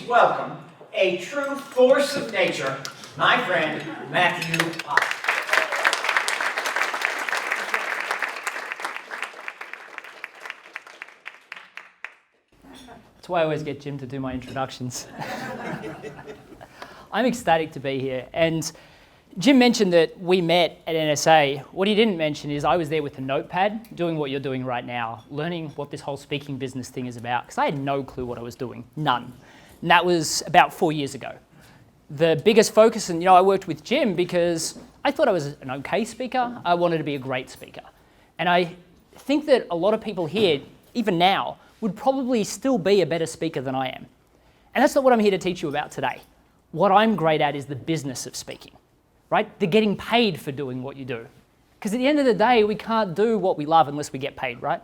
welcome a true force of nature, my friend, Matthew Pollard. That's why I always get Jim to do my introductions. I'm ecstatic to be here. And Jim mentioned that we met at NSA. What he didn't mention is I was there with a notepad doing what you're doing right now, learning what this whole speaking business thing is about, because I had no clue what I was doing, none. And that was about 4 years ago. The biggest focus, and I worked with Jim because I thought I was an okay speaker. I wanted to be a great speaker. And I think that a lot of people here, even now, would probably still be a better speaker than I am. And that's not what I'm here to teach you about today. What I'm great at is the business of speaking, right? The getting paid for doing what you do. Because at the end of the day, we can't do what we love unless we get paid, right?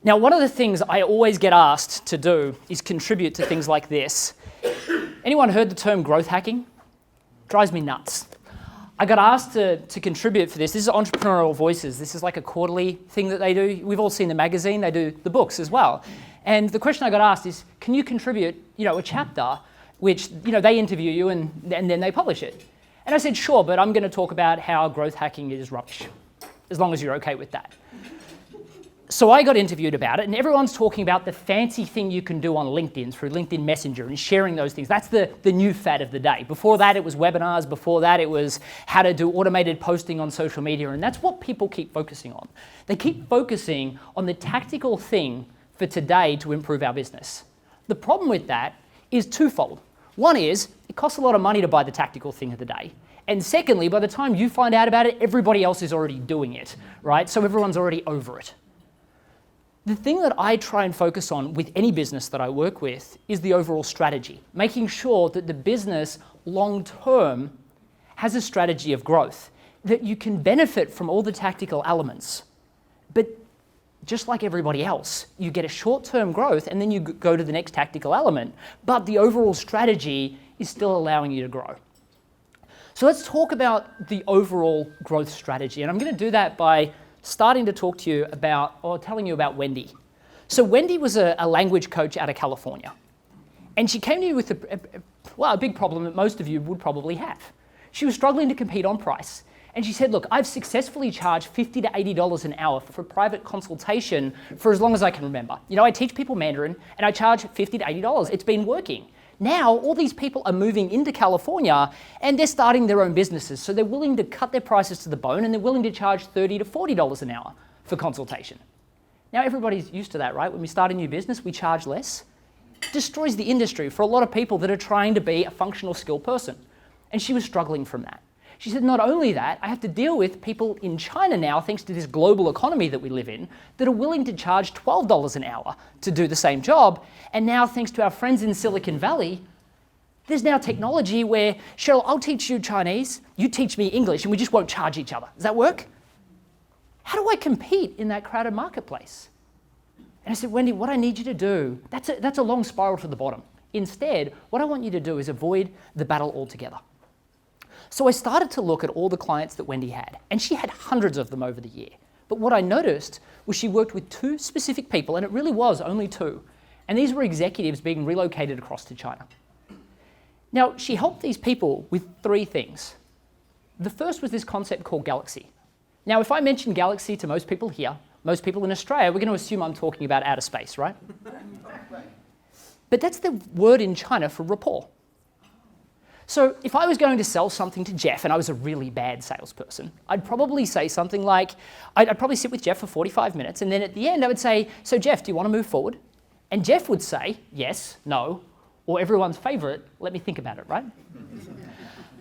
Now, one of the things I always get asked to do is contribute to things like this. Anyone heard the term growth hacking? Drives me nuts. I got asked to contribute for this. This is Entrepreneurial Voices. This is like a quarterly thing that they do. We've all seen the magazine. They do the books as well. And the question I got asked is, can you contribute, a chapter which, they interview you and then they publish it? And I said, sure, but I'm going to talk about how growth hacking is rubbish, as long as you're okay with that. So I got interviewed about it, and everyone's talking about the fancy thing you can do on LinkedIn through LinkedIn Messenger and sharing those things. That's the new fad of the day. Before that, it was webinars. Before that, it was how to do automated posting on social media, and that's what people keep focusing on. They keep focusing on the tactical thing for today to improve our business. The problem with that is twofold. One is, it costs a lot of money to buy the tactical thing of the day. And secondly, by the time you find out about it, everybody else is already doing it, right? So everyone's already over it. The thing that I try and focus on with any business that I work with is the overall strategy, making sure that the business long-term has a strategy of growth, that you can benefit from all the tactical elements. But just like everybody else, you get a short-term growth and then you go to the next tactical element, but the overall strategy is still allowing you to grow. So let's talk about the overall growth strategy, and I'm going to do that by starting to talk to you about, or telling you about Wendy. So Wendy was a language coach out of California. And she came to you with a big problem that most of you would probably have. She was struggling to compete on price. And she said, look, I've successfully charged $50 to $80 an hour for private consultation for as long as I can remember. I teach people Mandarin and I charge $50 to $80. It's been working. Now, all these people are moving into California and they're starting their own businesses. So they're willing to cut their prices to the bone and they're willing to charge $30 to $40 an hour for consultation. Now, everybody's used to that, right? When we start a new business, we charge less. It destroys the industry for a lot of people that are trying to be a functional skill person. And she was struggling from that. She said, not only that, I have to deal with people in China now, thanks to this global economy that we live in, that are willing to charge $12 an hour to do the same job. And now, thanks to our friends in Silicon Valley, there's now technology where, Cheryl, I'll teach you Chinese, you teach me English, and we just won't charge each other. Does that work? How do I compete in that crowded marketplace? And I said, Wendy, what I need you to do, that's a long spiral to the bottom. Instead, what I want you to do is avoid the battle altogether. So I started to look at all the clients that Wendy had, and she had hundreds of them over the year. But what I noticed was she worked with two specific people, and it really was only two. And these were executives being relocated across to China. Now, she helped these people with three things. The first was this concept called Galaxy. Now, if I mention Galaxy to most people here, most people in Australia, we're going to assume I'm talking about outer space, right? But that's the word in China for rapport. So if I was going to sell something to Jeff and I was a really bad salesperson, I'd probably say something like, I'd probably sit with Jeff for 45 minutes and then at the end I would say, so Jeff, do you want to move forward? And Jeff would say, yes, no, or everyone's favorite, let me think about it, right?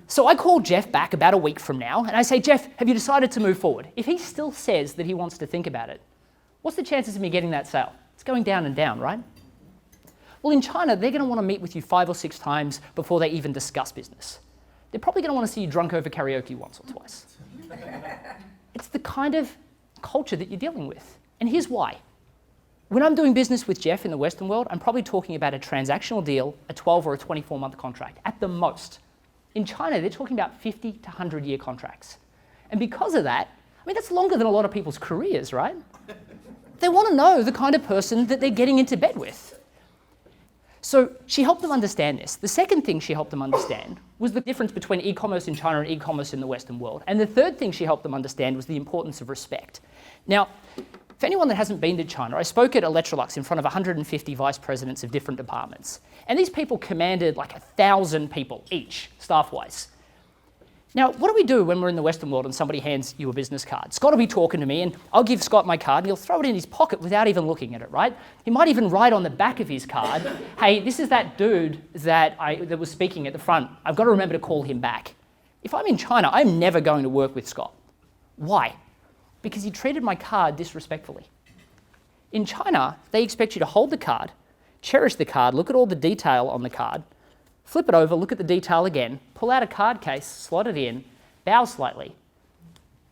So I call Jeff back about a week from now and I say, Jeff, have you decided to move forward? If he still says that he wants to think about it, what's the chances of me getting that sale? It's going down and down, right? Well, in China, they're going to want to meet with you 5 or 6 times before they even discuss business. They're probably going to want to see you drunk over karaoke once or twice. It's the kind of culture that you're dealing with. And here's why. When I'm doing business with Jeff in the Western world, I'm probably talking about a transactional deal, a 12 or a 24-month contract, at the most. In China, they're talking about 50 to 100-year contracts. And because of that, that's longer than a lot of people's careers, right? They want to know the kind of person that they're getting into bed with. So she helped them understand this. The second thing she helped them understand was the difference between e-commerce in China and e-commerce in the Western world. And the third thing she helped them understand was the importance of respect. Now, for anyone that hasn't been to China, I spoke at Electrolux in front of 150 vice presidents of different departments. And these people commanded like 1,000 people each, staff-wise. Now, what do we do when we're in the Western world and somebody hands you a business card? Scott will be talking to me, and I'll give Scott my card, and he'll throw it in his pocket without even looking at it, right? He might even write on the back of his card, hey, this is that dude that was speaking at the front. I've got to remember to call him back. If I'm in China, I'm never going to work with Scott. Why? Because he treated my card disrespectfully. In China, they expect you to hold the card, cherish the card, look at all the detail on the card, flip it over, look at the detail again, pull out a card case, slot it in, bow slightly,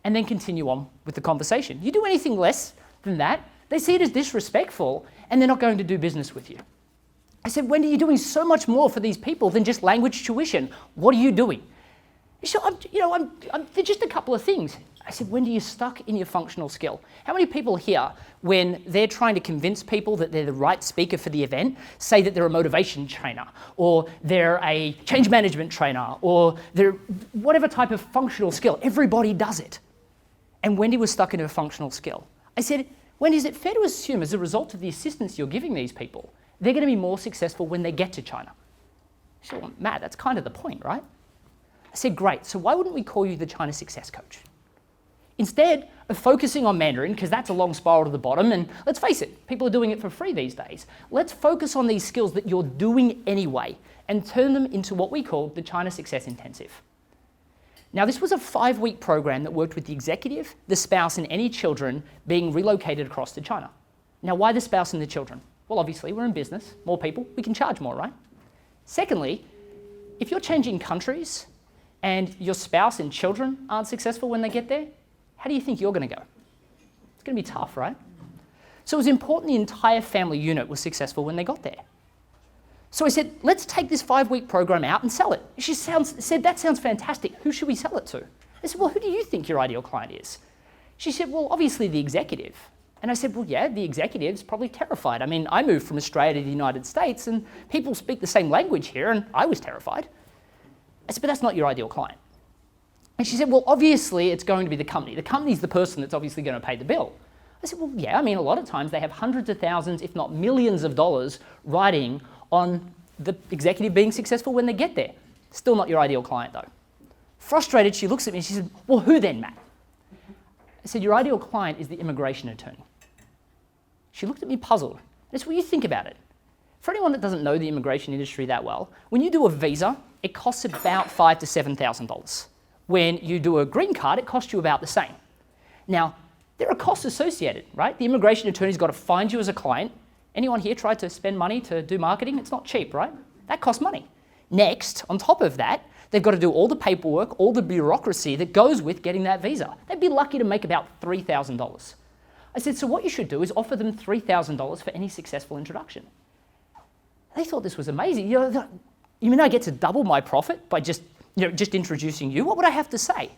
and then continue on with the conversation. You do anything less than that, they see it as disrespectful, and they're not going to do business with you. I said, Wendy, you're doing so much more for these people than just language tuition. What are you doing? She said, they're just a couple of things. I said, Wendy, you're stuck in your functional skill. How many people here, when they're trying to convince people that they're the right speaker for the event, say that they're a motivation trainer, or they're a change management trainer, or they're whatever type of functional skill? Everybody does it. And Wendy was stuck in her functional skill. I said, Wendy, is it fair to assume as a result of the assistance you're giving these people, they're going to be more successful when they get to China? She said, well, Matt, that's kind of the point, right? I said, great, so why wouldn't we call you the China Success Coach? Instead of focusing on Mandarin, because that's a long spiral to the bottom, and let's face it, people are doing it for free these days. Let's focus on these skills that you're doing anyway and turn them into what we call the China Success Intensive. Now, this was a 5-week program that worked with the executive, the spouse, and any children being relocated across to China. Now, why the spouse and the children? Well, obviously, we're in business, more people, we can charge more, right? Secondly, if you're changing countries and your spouse and children aren't successful when they get there, how do you think you're going to go? It's going to be tough, right? So it was important the entire family unit was successful when they got there. So I said, let's take this 5-week program out and sell it. She said, that sounds fantastic. Who should we sell it to? I said, well, who do you think your ideal client is? She said, well, obviously the executive. And I said, well, yeah, the executive's probably terrified. I mean, I moved from Australia to the United States and people speak the same language here and I was terrified. I said, but that's not your ideal client. And she said, well, obviously it's going to be the company. The company's the person that's obviously going to pay the bill. I said, well, yeah, I mean, a lot of times they have hundreds of thousands, if not millions of dollars riding on the executive being successful when they get there. Still not your ideal client though. Frustrated, she looks at me and she said, well, who then, Matt? I said, your ideal client is the immigration attorney. She looked at me puzzled. That's what you think about it. For anyone that doesn't know the immigration industry that well, when you do a visa, it costs about $5,000 to $7,000. When you do a green card, it costs you about the same. Now, there are costs associated, right? The immigration attorney's got to find you as a client. Anyone here tried to spend money to do marketing? It's not cheap, right? That costs money. Next, on top of that, they've got to do all the paperwork, all the bureaucracy that goes with getting that visa. They'd be lucky to make about $3,000. I said, so what you should do is offer them $3,000 for any successful introduction. They thought this was amazing. You mean I get to double my profit by just introducing you? What would I have to say?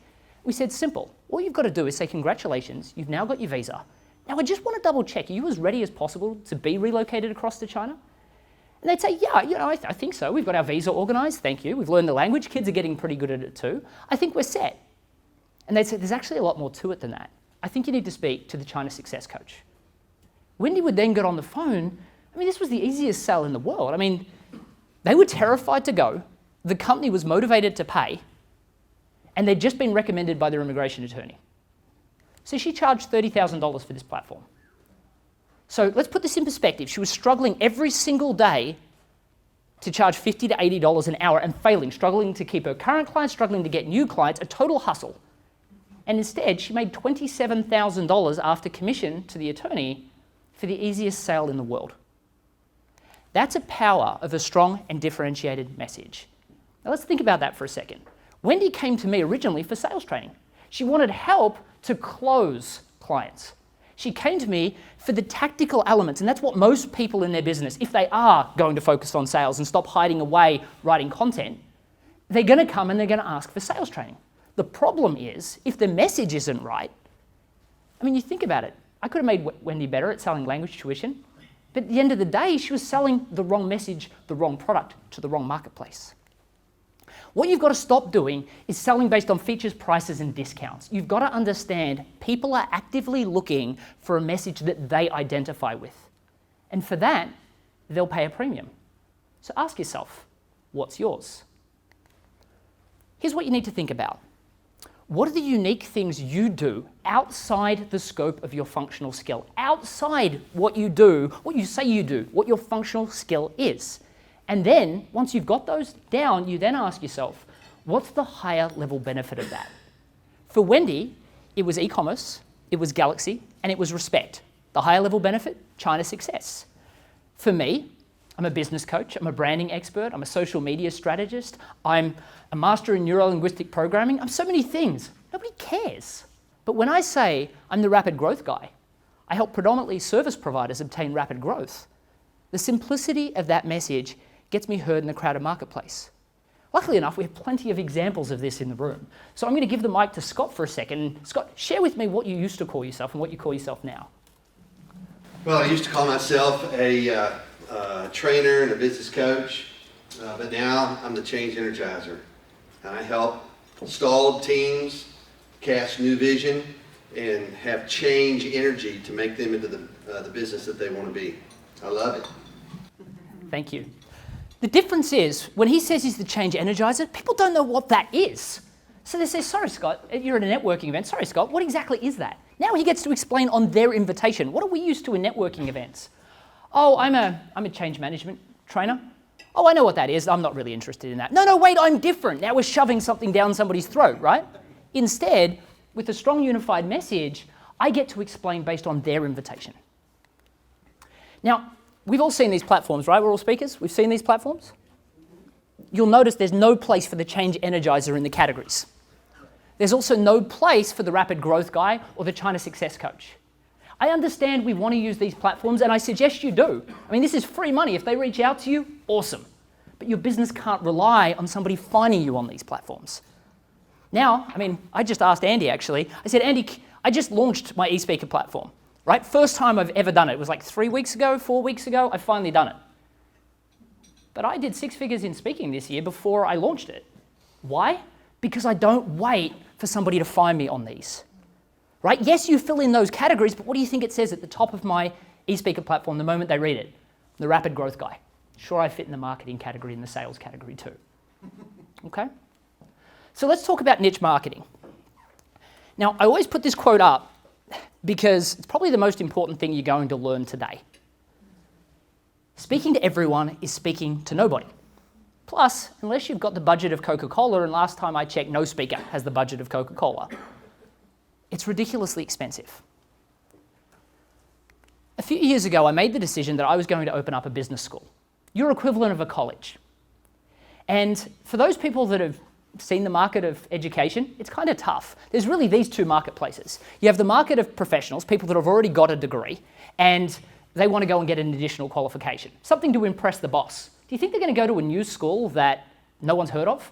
We said, simple. All you've got to do is say, congratulations, you've now got your visa. Now I just want to double check, are you as ready as possible to be relocated across to China? And they'd say, yeah, I think so. We've got our visa organized, thank you. We've learned the language, kids are getting pretty good at it too. I think we're set. And they'd say, there's actually a lot more to it than that. I think you need to speak to the China Success Coach. Wendy would then get on the phone. I mean, this was the easiest sell in the world. I mean, they were terrified to go. The company was motivated to pay. And they'd just been recommended by their immigration attorney. So she charged $30,000 for this platform. So let's put this in perspective. She was struggling every single day to charge $50 to $80 an hour and failing, struggling to keep her current clients, struggling to get new clients, a total hustle. And instead, she made $27,000 after commission to the attorney for the easiest sale in the world. That's a power of a strong and differentiated message. Now let's think about that for a second. Wendy came to me originally for sales training. She wanted help to close clients. She came to me for the tactical elements, and that's what most people in their business, if they are going to focus on sales and stop hiding away writing content, they're going to come and they're going to ask for sales training. The problem is, if the message isn't right, I mean, you think about it. I could have made Wendy better at selling language tuition. But at the end of the day, she was selling the wrong message, the wrong product to the wrong marketplace. What you've got to stop doing is selling based on features, prices, and discounts. You've got to understand people are actively looking for a message that they identify with. And for that, they'll pay a premium. So ask yourself, what's yours? Here's what you need to think about. What are the unique things you do outside the scope of your functional skill, outside what you do, what you say you do, what your functional skill is? And then, once you've got those down, you then ask yourself, what's the higher level benefit of that? For Wendy, it was e-commerce, it was Galaxy, and it was respect. The higher level benefit, China success. For me, I'm a business coach, I'm a branding expert, I'm a social media strategist, I'm a master in neuro-linguistic programming, I'm so many things. Nobody cares. But when I say I'm the rapid growth guy, I help predominantly service providers obtain rapid growth. The simplicity of that message gets me heard in the crowded marketplace. Luckily enough, we have plenty of examples of this in the room. So I'm going to give the mic to Scott for a second. Scott, share with me what you used to call yourself and what you call yourself now. Well, I used to call myself a trainer and a business coach, but now I'm the change energizer. And I help stalled teams cast new vision and have change energy to make them into the business that they want to be. I love it. Thank you. The difference is, when he says he's the change energizer, people don't know what that is. So they say, sorry, Scott, you're at a networking event. Sorry, Scott, what exactly is that? Now he gets to explain on their invitation. What are we used to in networking events? Oh, I'm a change management trainer. Oh, I know what that is. I'm not really interested in that. No, wait, I'm different. Now we're shoving something down somebody's throat, right? Instead, with a strong unified message, I get to explain based on their invitation. Now, we've all seen these platforms, right? We're all speakers. We've seen these platforms. You'll notice there's no place for the change energizer in the categories. There's also no place for the rapid growth guy or the China success coach. I understand we want to use these platforms, and I suggest you do. I mean, this is free money. If they reach out to you, awesome. But your business can't rely on somebody finding you on these platforms. Now, I just asked Andy, actually. I said, Andy, I just launched my eSpeaker platform, right? First time I've ever done it. It was like 3 weeks ago, 4 weeks ago. I've finally done it. But I did 6 figures in speaking this year before I launched it. Why? Because I don't wait for somebody to find me on these. Right? Yes, you fill in those categories, but what do you think it says at the top of my eSpeaker platform the moment they read it? The rapid growth guy. Sure, I fit in the marketing category and the sales category too. Okay? So let's talk about niche marketing. Now, I always put this quote up because it's probably the most important thing you're going to learn today. Speaking to everyone is speaking to nobody. Plus, unless you've got the budget of Coca-Cola, and last time I checked, no speaker has the budget of Coca-Cola, it's ridiculously expensive. A few years ago, I made the decision that I was going to open up a business school, your equivalent of a college. And for those people that have seen the market of education, it's kind of tough. There's really these two marketplaces. You have the market of professionals, people that have already got a degree, and they want to go and get an additional qualification, something to impress the boss. Do you think they're going to go to a new school that no one's heard of?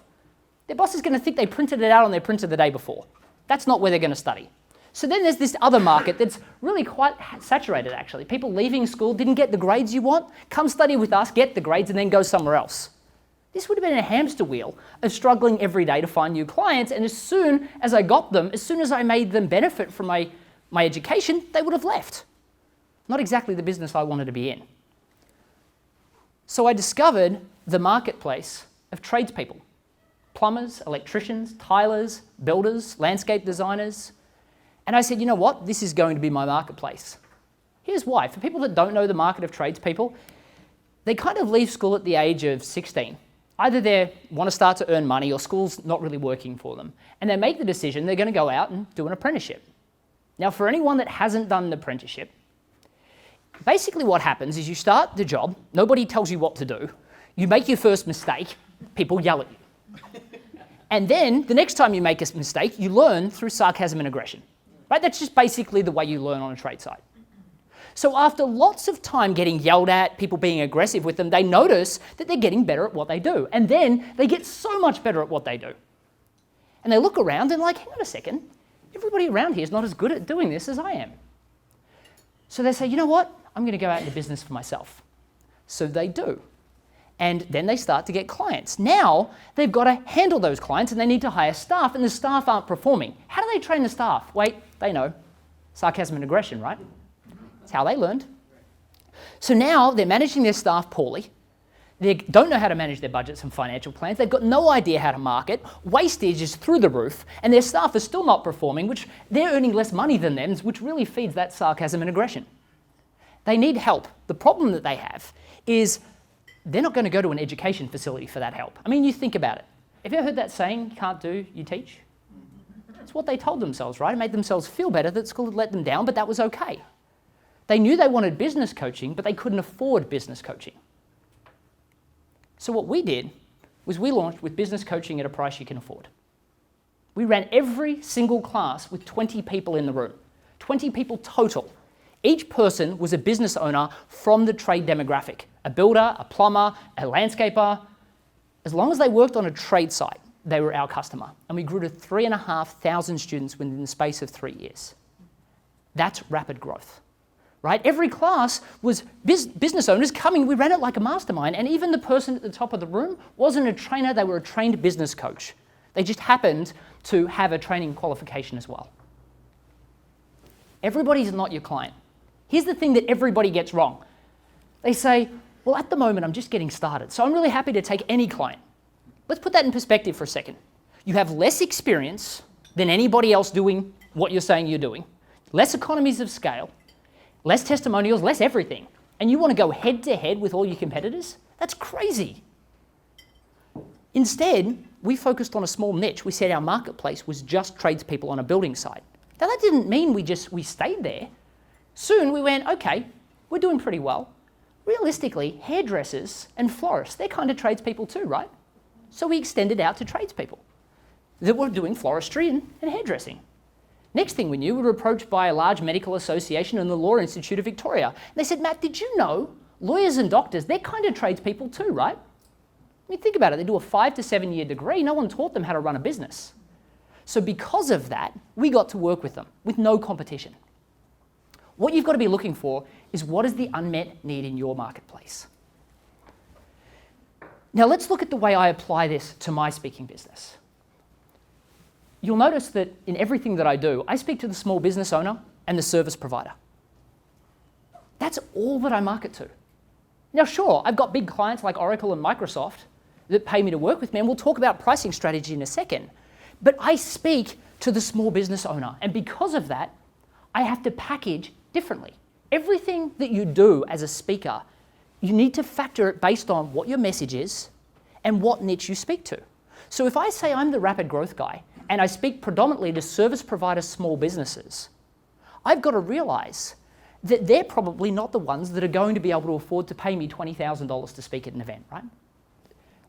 Their boss is going to think they printed it out on their printer the day before. That's not where they're going to study. So then there's this other market that's really quite saturated, actually. People leaving school, didn't get the grades you want, come study with us, get the grades, and then go somewhere else. This would have been a hamster wheel of struggling every day to find new clients, and as soon as I got them, as soon as I made them benefit from my education, they would have left. Not exactly the business I wanted to be in. So I discovered the marketplace of tradespeople. Plumbers, electricians, tilers, builders, landscape designers. And I said, you know what? This is going to be my marketplace. Here's why. For people that don't know the market of tradespeople, they kind of leave school at the age of 16. Either they want to start to earn money or school's not really working for them. And they make the decision they're going to go out and do an apprenticeship. Now, for anyone that hasn't done an apprenticeship, basically what happens is you start the job, nobody tells you what to do, you make your first mistake, people yell at you. And then the next time you make a mistake, you learn through sarcasm and aggression. Right? That's just basically the way you learn on a trade site. So after lots of time getting yelled at, people being aggressive with them, they notice that they're getting better at what they do. And then they get so much better at what they do. And they look around and like, hang on a second, everybody around here is not as good at doing this as I am. So they say, you know what? I'm going to go out into business for myself. So they do. And then they start to get clients. Now, they've got to handle those clients and they need to hire staff, and the staff aren't performing. How do they train the staff? Wait, they know. Sarcasm and aggression, right? That's how they learned. So now they're managing their staff poorly. They don't know how to manage their budgets and financial plans. They've got no idea how to market. Wastage is through the roof, and their staff are still not performing, which they're earning less money than them, which really feeds that sarcasm and aggression. They need help. The problem that they have is they're not going to go to an education facility for that help. I mean, you think about it. Have you ever heard that saying, you can't do, you teach? It's what they told themselves, right? It made themselves feel better that school had let them down, but that was okay. They knew they wanted business coaching, but they couldn't afford business coaching. So what we did was we launched with business coaching at a price you can afford. We ran every single class with 20 people in the room, 20 people total. Each person was a business owner from the trade demographic, a builder, a plumber, a landscaper. As long as they worked on a trade site, they were our customer. And we grew to 3,500 students within the space of 3 years. That's rapid growth, right? Every class was business owners coming. We ran it like a mastermind. And even the person at the top of the room wasn't a trainer. They were a trained business coach. They just happened to have a training qualification as well. Everybody's not your client. Here's the thing that everybody gets wrong. They say, well, at the moment, I'm just getting started, so I'm really happy to take any client. Let's put that in perspective for a second. You have less experience than anybody else doing what you're saying you're doing, less economies of scale, less testimonials, less everything, and you want to go head to head with all your competitors? That's crazy. Instead, we focused on a small niche. We said our marketplace was just tradespeople on a building site. Now, that didn't mean we stayed there. Soon we went, okay, we're doing pretty well. Realistically, hairdressers and florists, they're kind of tradespeople too, right? So we extended out to tradespeople that were doing floristry and hairdressing. Next thing we knew, we were approached by a large medical association and the Law Institute of Victoria. And they said, Matt, did you know lawyers and doctors, they're kind of tradespeople too, right? I mean, think about it. They do a 5 to 7 year degree. No one taught them how to run a business. So because of that, we got to work with them with no competition. What you've got to be looking for is what is the unmet need in your marketplace. Now let's look at the way I apply this to my speaking business. You'll notice that in everything that I do, I speak to the small business owner and the service provider. That's all that I market to. Now sure, I've got big clients like Oracle and Microsoft that pay me to work with me, and we'll talk about pricing strategy in a second. But I speak to the small business owner, and because of that, I have to package differently. Everything that you do as a speaker, you need to factor it based on what your message is and what niche you speak to. So if I say I'm the rapid growth guy and I speak predominantly to service provider small businesses, I've got to realize that they're probably not the ones that are going to be able to afford to pay me $20,000 to speak at an event, right?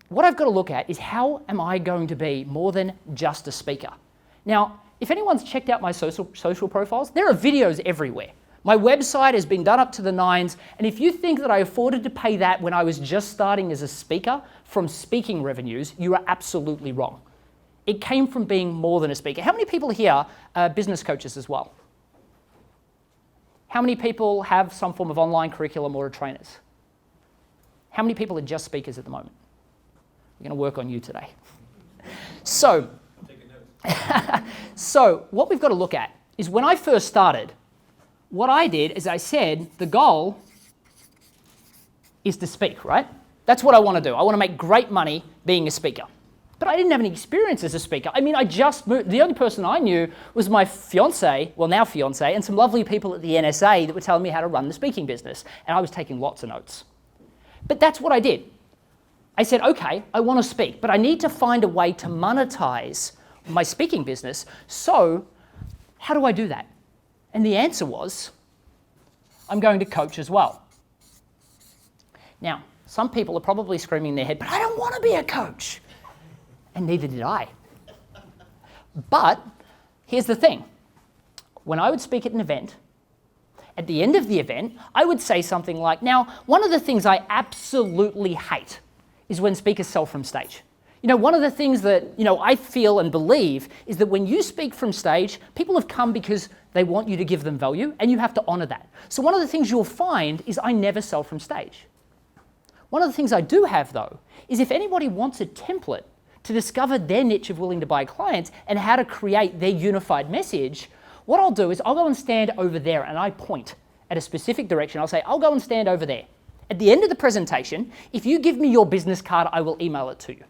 What I've got to look at is how am I going to be more than just a speaker? Now, if anyone's checked out my social profiles, there are videos everywhere. My website has been done up to the nines, and if you think that I afforded to pay that when I was just starting as a speaker from speaking revenues, you are absolutely wrong. It came from being more than a speaker. How many people here are business coaches as well? How many people have some form of online curriculum or are trainers? How many people are just speakers at the moment? We're going to work on you today. So what we've got to look at is when I first started, what I did is I said the goal is to speak, right? That's what I want to do. I want to make great money being a speaker. But I didn't have any experience as a speaker. I mean, I just moved. The only person I knew was my fiance, well now fiance, and some lovely people at the NSA that were telling me how to run the speaking business. And I was taking lots of notes. But that's what I did. I said, okay, I want to speak, but I need to find a way to monetize my speaking business. So how do I do that? And the answer was, I'm going to coach as well. Now, some people are probably screaming in their head, but I don't want to be a coach. And neither did I. But here's the thing. When I would speak at an event, at the end of the event, I would say something like, now, one of the things I absolutely hate is when speakers sell from stage. You know, one of the things that, I feel and believe is that when you speak from stage, people have come because They want you to give them value, and you have to honor that. So one of the things you'll find is I never sell from stage. One of the things I do have, though, is if anybody wants a template to discover their niche of willing to buy clients and how to create their unified message, what I'll do is I'll go and stand over there, and I point at a specific direction. I'll say, I'll go and stand over there. At the end of the presentation, if you give me your business card, I will email it to you.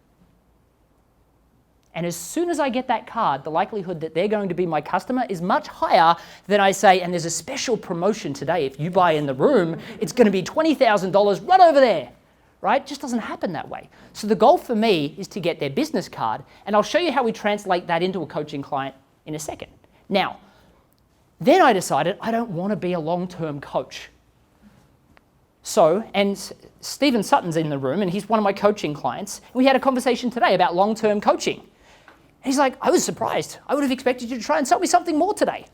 And as soon as I get that card, the likelihood that they're going to be my customer is much higher than I say, and there's a special promotion today. If you buy in the room, it's going to be $20,000 right over there, right? It just doesn't happen that way. So the goal for me is to get their business card, and I'll show you how we translate that into a coaching client in a second. Now, then I decided I don't want to be a long-term coach. So, and Stephen Sutton's in the room, and he's one of my coaching clients. We had a conversation today about long-term coaching. And he's like, I was surprised. I would have expected you to try and sell me something more today.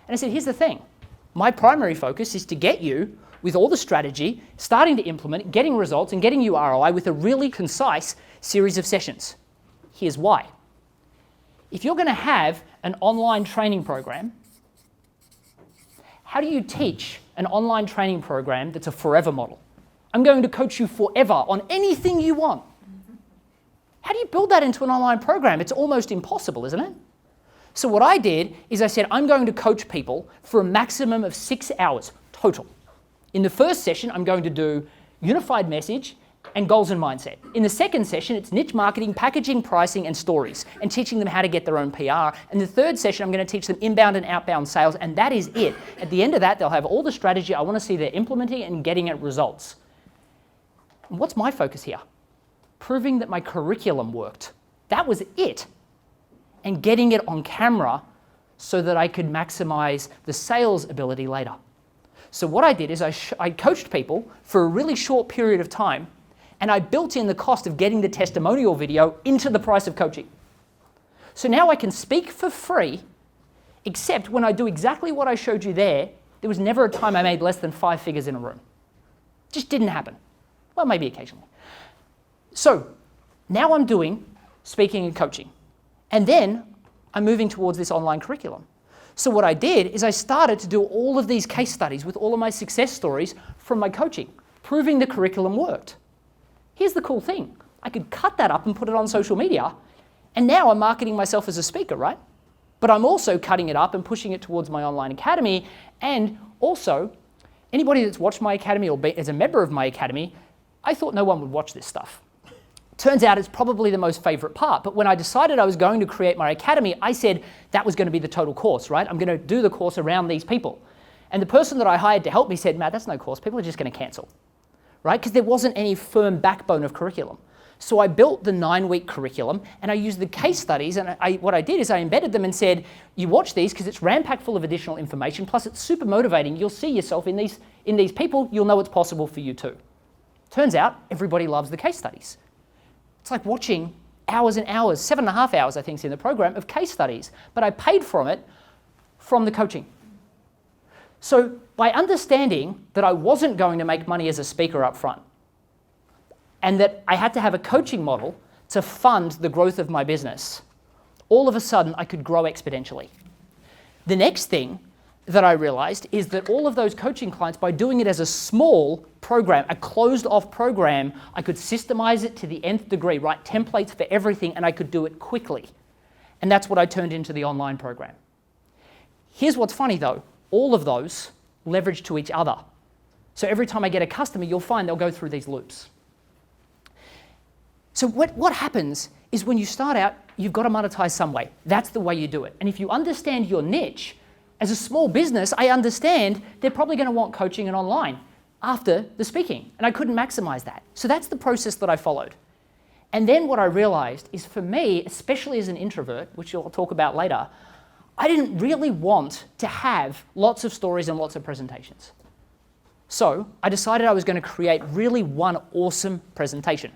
And I said, here's the thing. My primary focus is to get you with all the strategy, starting to implement, getting results, and getting you ROI with a really concise series of sessions. Here's why. If you're going to have an online training program, how do you teach an online training program that's a forever model? I'm going to coach you forever on anything you want. How do you build that into an online program? It's almost impossible, isn't it? So what I did is I said, I'm going to coach people for a maximum of 6 hours total. In the first session, I'm going to do unified message and goals and mindset. In the second session, it's niche marketing, packaging, pricing, and stories, and teaching them how to get their own PR. And the third session, I'm going to teach them inbound and outbound sales, and that is it. At the end of that, they'll have all the strategy I want to see they're implementing and getting at results. And what's my focus here? Proving that my curriculum worked. That was it. And getting it on camera so that I could maximize the sales ability later. So what I did is I coached people for a really short period of time, and I built in the cost of getting the testimonial video into the price of coaching. So now I can speak for free, except when I do exactly what I showed you there was never a time I made less than 5 figures in a room. Just didn't happen. Well, maybe occasionally. So now I'm doing speaking and coaching. And then I'm moving towards this online curriculum. So what I did is I started to do all of these case studies with all of my success stories from my coaching, proving the curriculum worked. Here's the cool thing. I could cut that up and put it on social media, and now I'm marketing myself as a speaker, right? But I'm also cutting it up and pushing it towards my online academy, and also anybody that's watched my academy or as a member of my academy, I thought no one would watch this stuff. Turns out it's probably the most favorite part, but when I decided I was going to create my academy, I said that was going to be the total course, right? I'm going to do the course around these people. And the person that I hired to help me said, Matt, that's no course. People are just going to cancel, right? Because there wasn't any firm backbone of curriculum. So I built the 9-week curriculum, and I used the case studies, and what I did is I embedded them and said, you watch these because it's ram-packed full of additional information, plus it's super motivating. You'll see yourself in these people. You'll know it's possible for you too. Turns out everybody loves the case studies. It's like watching hours and hours, 7.5 hours, I think is in the program, of case studies. But I paid from it from the coaching. So by understanding that I wasn't going to make money as a speaker up front, and that I had to have a coaching model to fund the growth of my business, all of a sudden I could grow exponentially. The next thing that I realized is that all of those coaching clients, by doing it as a small program, a closed-off program, I could systemize it to the nth degree, write templates for everything, and I could do it quickly. And that's what I turned into the online program. Here's what's funny though, all of those leverage to each other. So every time I get a customer, you'll find they'll go through these loops. So what happens is when you start out, you've got to monetize some way. That's the way you do it. And if you understand your niche, as a small business, I understand they're probably going to want coaching and online after the speaking, and I couldn't maximize that. So that's the process that I followed. And then what I realized is for me, especially as an introvert, which I'll talk about later, I didn't really want to have lots of stories and lots of presentations. So I decided I was going to create really one awesome presentation,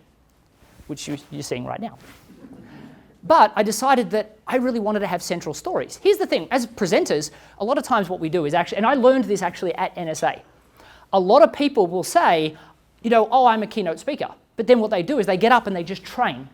which you're seeing right now. But I decided that I really wanted to have central stories. Here's the thing, as presenters, a lot of times what we do is actually, and I learned this actually at NSA, a lot of people will say, you know, oh, I'm a keynote speaker. But then what they do is they get up and they just train,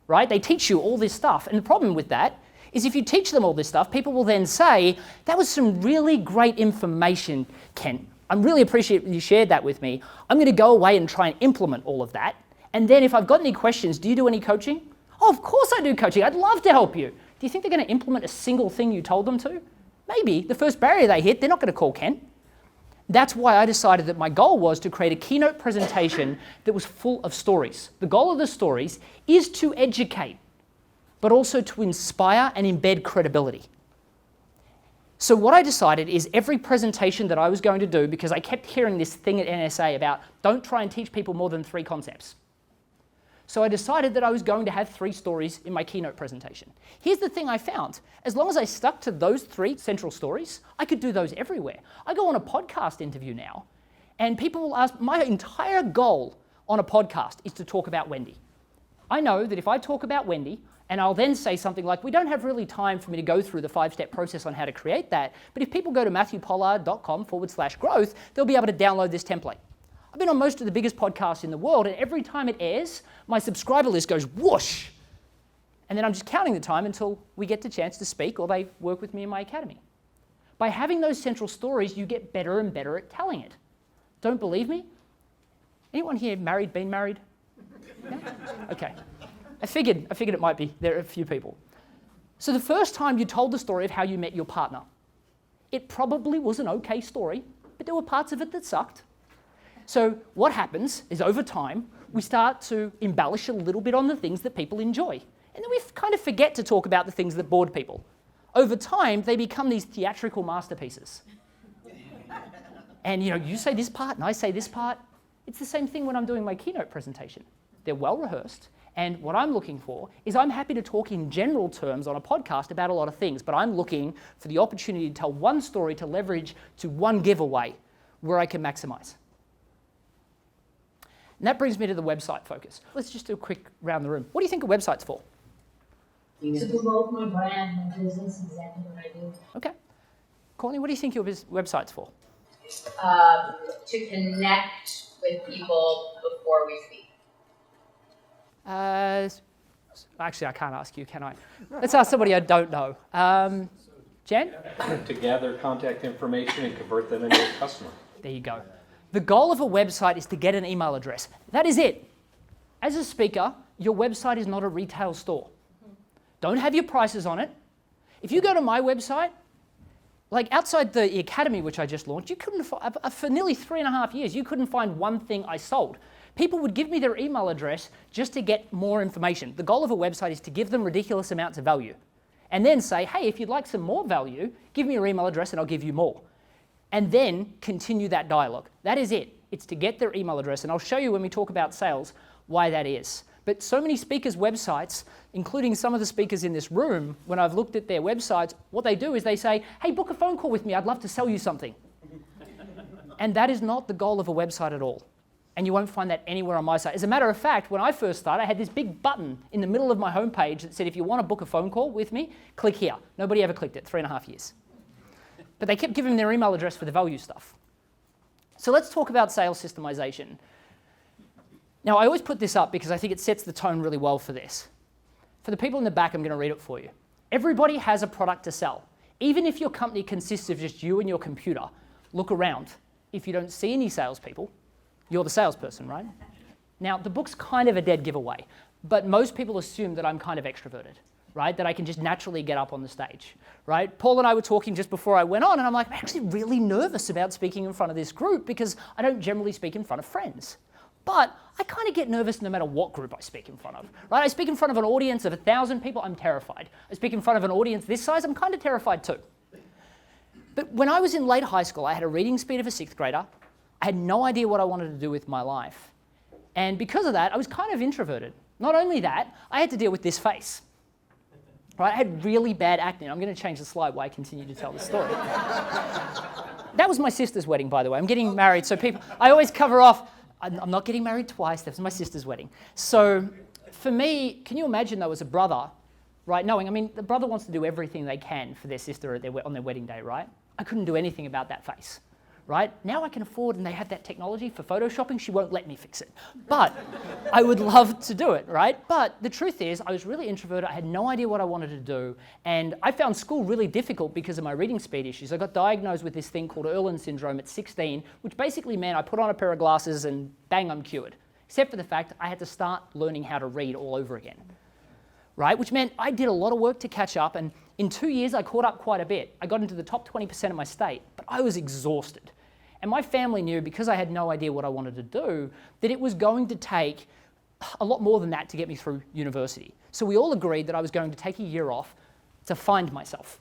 right? They teach you all this stuff. And the problem with that is if you teach them all this stuff, people will then say, that was some really great information, Ken. I really appreciate you shared that with me. I'm going to go away and try and implement all of that. And then if I've got any questions, do you do any coaching? Oh, of course I do coaching. I'd love to help you. Do you think they're going to implement a single thing you told them to? Maybe. The first barrier they hit, they're not going to call Ken. That's why I decided that my goal was to create a keynote presentation that was full of stories. The goal of the stories is to educate, but also to inspire and embed credibility. So what I decided is every presentation that I was going to do, because I kept hearing this thing at NSA about don't try and teach people more than 3 concepts. So I decided that I was going to have 3 stories in my keynote presentation. Here's the thing I found. As long as I stuck to those 3 central stories, I could do those everywhere. I go on a podcast interview now, and people will ask, my entire goal on a podcast is to talk about Wendy. I know that if I talk about Wendy, and I'll then say something like, we don't have really time for me to go through the 5-step process on how to create that, but if people go to matthewpollard.com/growth, they'll be able to download this template. I've been on most of the biggest podcasts in the world, and every time it airs, my subscriber list goes whoosh. And then I'm just counting the time until we get the chance to speak or they work with me in my academy. By having those central stories, you get better and better at telling it. Don't believe me? Anyone here married, been married? Yeah? Okay. I figured it might be. There are a few people. So the first time you told the story of how you met your partner, it probably was an okay story, but there were parts of it that sucked. So what happens is over time, we start to embellish a little bit on the things that people enjoy. And then we kind of forget to talk about the things that bored people. Over time, they become these theatrical masterpieces. And you say this part and I say this part. It's the same thing when I'm doing my keynote presentation. They're well rehearsed. And what I'm looking for is I'm happy to talk in general terms on a podcast about a lot of things, but I'm looking for the opportunity to tell one story to leverage to one giveaway where I can maximize. And that brings me to the website focus. Let's just do a quick round the room. What do you think a website's for? To promote my brand, my business, exactly what I do. Okay. Courtney, what do you think your website's for? To connect with people before we speak. Actually, I can't ask you, can I? Let's ask somebody I don't know. Jen? To gather contact information and convert them into a customer. There you go. The goal of a website is to get an email address. That is it. As a speaker, your website is not a retail store. Don't have your prices on it. If you go to my website, like outside the academy which I just launched, you couldn't for nearly 3.5 years, you couldn't find one thing I sold. People would give me their email address just to get more information. The goal of a website is to give them ridiculous amounts of value. And then say, hey, if you'd like some more value, give me your email address and I'll give you more. And then continue that dialogue. That is it. It's to get their email address. And I'll show you when we talk about sales why that is. But so many speakers' websites, including some of the speakers in this room, when I've looked at their websites, what they do is they say, hey, book a phone call with me. I'd love to sell you something. And that is not the goal of a website at all. And you won't find that anywhere on my site. As a matter of fact, when I first started, I had this big button in the middle of my homepage that said, if you want to book a phone call with me, click here. Nobody ever clicked it, 3.5 years. But they kept giving their email address for the value stuff. So let's talk about sales systemization. Now, I always put this up because I think it sets the tone really well for this. For the people in the back, I'm going to read it for you. Everybody has a product to sell. Even if your company consists of just you and your computer, look around. If you don't see any salespeople, you're the salesperson, right? Now, the book's kind of a dead giveaway, but most people assume that I'm kind of extroverted, right? That I can just naturally get up on the stage, right? Paul and I were talking just before I went on, and I'm like, I'm actually really nervous about speaking in front of this group because I don't generally speak in front of friends. But I kind of get nervous no matter what group I speak in front of, right? I speak in front of an audience of 1,000 people, I'm terrified. I speak in front of an audience this size, I'm kind of terrified too. But when I was in late high school, I had a reading speed of a 6th grader. I had no idea what I wanted to do with my life. And because of that, I was kind of introverted. Not only that, I had to deal with this face. Right? I had really bad acne. I'm going to change the slide while I continue to tell the story. That was my sister's wedding, by the way. I'm getting married, so people, I always cover off, I'm not getting married twice, that was my sister's wedding. So for me, can you imagine though as a brother, right, knowing, I mean, the brother wants to do everything they can for their sister on their wedding day, right? I couldn't do anything about that face. right? Now I can afford, and they have that technology for photoshopping, she won't let me fix it. But I would love to do it, right? But the truth is, I was really introverted, I had no idea what I wanted to do, and I found school really difficult because of my reading speed issues. I got diagnosed with this thing called Irlen syndrome at 16, which basically meant I put on a pair of glasses and bang, I'm cured. Except for the fact I had to start learning how to read all over again, right? Which meant I did a lot of work to catch up, and in 2 years I caught up quite a bit. I got into the top 20% of my state, but I was exhausted. And my family knew, because I had no idea what I wanted to do, that it was going to take a lot more than that to get me through university. So we all agreed that I was going to take a year off to find myself.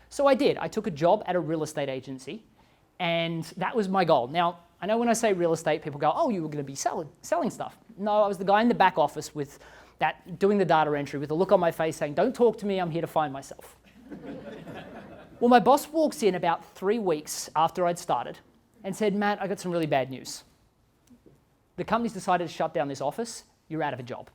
So I did. I took a job at a real estate agency, and that was my goal. Now, I know when I say real estate, people go, oh, you were going to be selling stuff. No, I was the guy in the back office with that, doing the data entry with a look on my face saying, don't talk to me, I'm here to find myself. Well, my boss walks in about 3 weeks after I'd started and said, Matt, I got some really bad news. The company's decided to shut down this office, you're out of a job.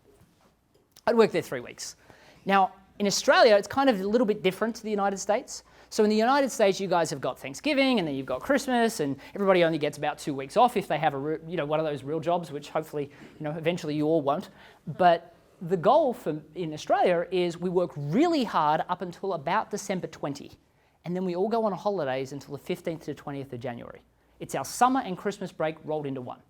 I'd worked there 3 weeks. Now, in Australia, it's kind of a little bit different to the United States. So in the United States, you guys have got Thanksgiving, and then you've got Christmas, and everybody only gets about 2 weeks off if they have one of those real jobs, which hopefully, eventually you all won't. But the goal in Australia is we work really hard up until about December 20, and then we all go on holidays until the 15th to 20th of January. It's our summer and Christmas break rolled into one.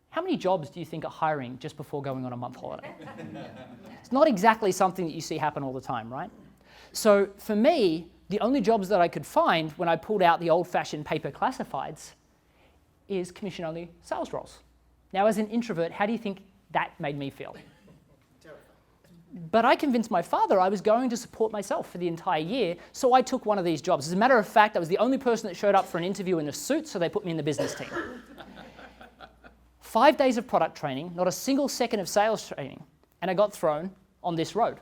How many jobs do you think are hiring just before going on a month holiday? It's not exactly something that you see happen all the time, right? So for me, the only jobs that I could find when I pulled out the old-fashioned paper classifieds is commission-only sales roles. Now, as an introvert, how do you think that made me feel? But I convinced my father I was going to support myself for the entire year, so I took one of these jobs. As a matter of fact, I was the only person that showed up for an interview in a suit, so they put me in the business team. 5 days of product training, not a single second of sales training, and I got thrown on this road.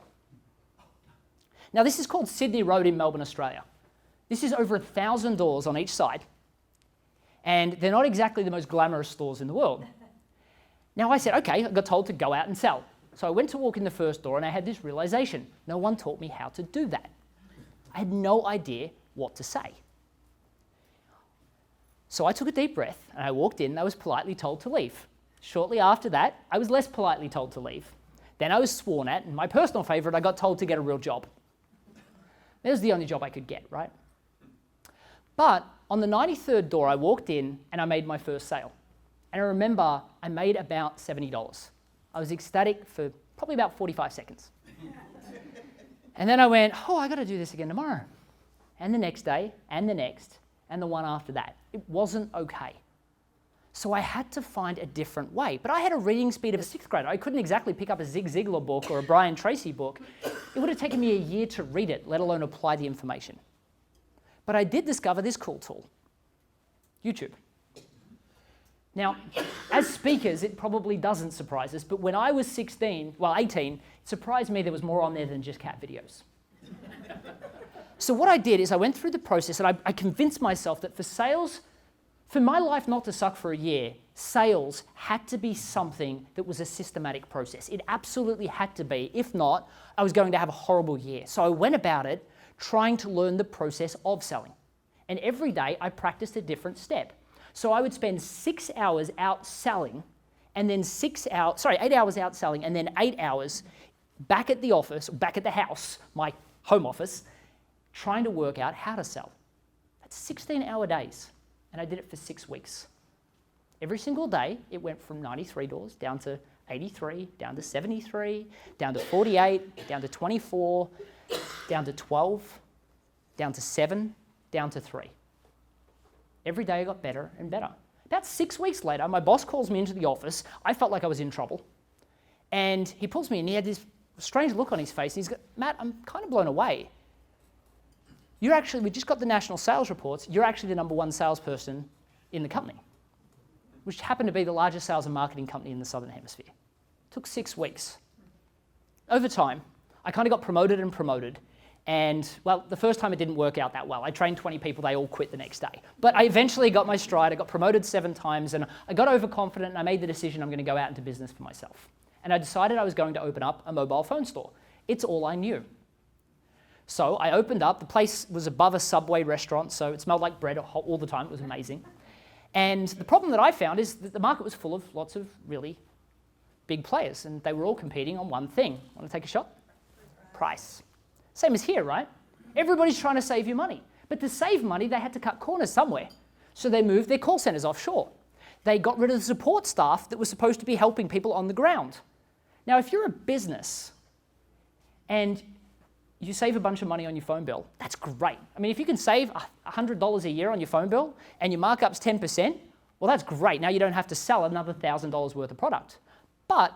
Now, this is called Sydney Road in Melbourne, Australia. This is over 1,000 doors on each side, and they're not exactly the most glamorous stores in the world. Now, I said, okay, I got told to go out and sell. So I went to walk in the first door, and I had this realization. No one taught me how to do that. I had no idea what to say. So I took a deep breath, and I walked in, and I was politely told to leave. Shortly after that, I was less politely told to leave. Then I was sworn at, and my personal favorite, I got told to get a real job. That was the only job I could get, right? But on the 93rd door, I walked in and I made my first sale. And I remember I made about $70. I was ecstatic for probably about 45 seconds. And then I went, oh, I got to do this again tomorrow. And the next day, and the next, and the one after that. It wasn't okay. So I had to find a different way. But I had a reading speed of a 6th grader. I couldn't exactly pick up a Zig Ziglar book or a Brian Tracy book. It would have taken me a year to read it, let alone apply the information. But I did discover this cool tool, YouTube. Now, as speakers, it probably doesn't surprise us, but when I was 18, it surprised me there was more on there than just cat videos. So what I did is I went through the process and I convinced myself that for my life not to suck for a year, sales had to be something that was a systematic process. It absolutely had to be. If not, I was going to have a horrible year. So I went about it trying to learn the process of selling. And every day I practiced a different step. So I would spend 6 hours out selling, and then 8 hours out selling, and then 8 hours back at the office, back at the house, my home office, trying to work out how to sell. That's 16-hour days. And I did it for 6 weeks. Every single day, it went from 93 doors down to 83, down to 73, down to 48, down to 24, down to 12, down to 7, down to 3. Every day I got better and better. About 6 weeks later, my boss calls me into the office. I felt like I was in trouble. And he pulls me in. He had this strange look on his face. He's got, Matt, I'm kind of blown away. We just got the national sales reports. You're actually the #1 salesperson in the company, which happened to be the largest sales and marketing company in the Southern Hemisphere. It took 6 weeks. Over time, I kind of got promoted and promoted. And, well, the first time it didn't work out that well. I trained 20 people, they all quit the next day. But I eventually got my stride. I got promoted 7 times, and I got overconfident, and I made the decision I'm going to go out into business for myself. And I decided I was going to open up a mobile phone store. It's all I knew. So I opened up. The place was above a Subway restaurant, so it smelled like bread all the time. It was amazing. And the problem that I found is that the market was full of lots of really big players, and they were all competing on one thing. Want to take a shot? Price. Same as here, right? Everybody's trying to save you money. But to save money, they had to cut corners somewhere. So they moved their call centers offshore. They got rid of the support staff that was supposed to be helping people on the ground. Now, if you're a business and you save a bunch of money on your phone bill, that's great. I mean, if you can save $100 a year on your phone bill and your markup's 10%, well, that's great. Now you don't have to sell another $1,000 worth of product. But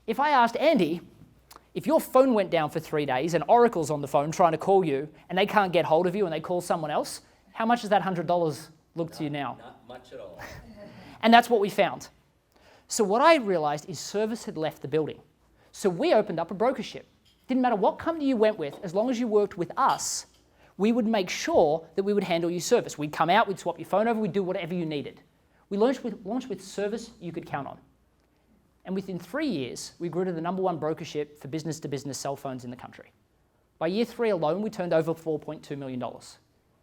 if I asked Andy, if your phone went down for 3 days and Oracle's on the phone trying to call you and they can't get hold of you and they call someone else, how much does that $100 look to you now? Not much at all. And that's what we found. So what I realized is service had left the building. So we opened up a brokership. Didn't matter what company you went with, as long as you worked with us, we would make sure that we would handle your service. We'd come out, we'd swap your phone over, we'd do whatever you needed. We launched with service you could count on. And within 3 years, we grew to the #1 brokership for business-to-business cell phones in the country. By year 3 alone, we turned over $4.2 million.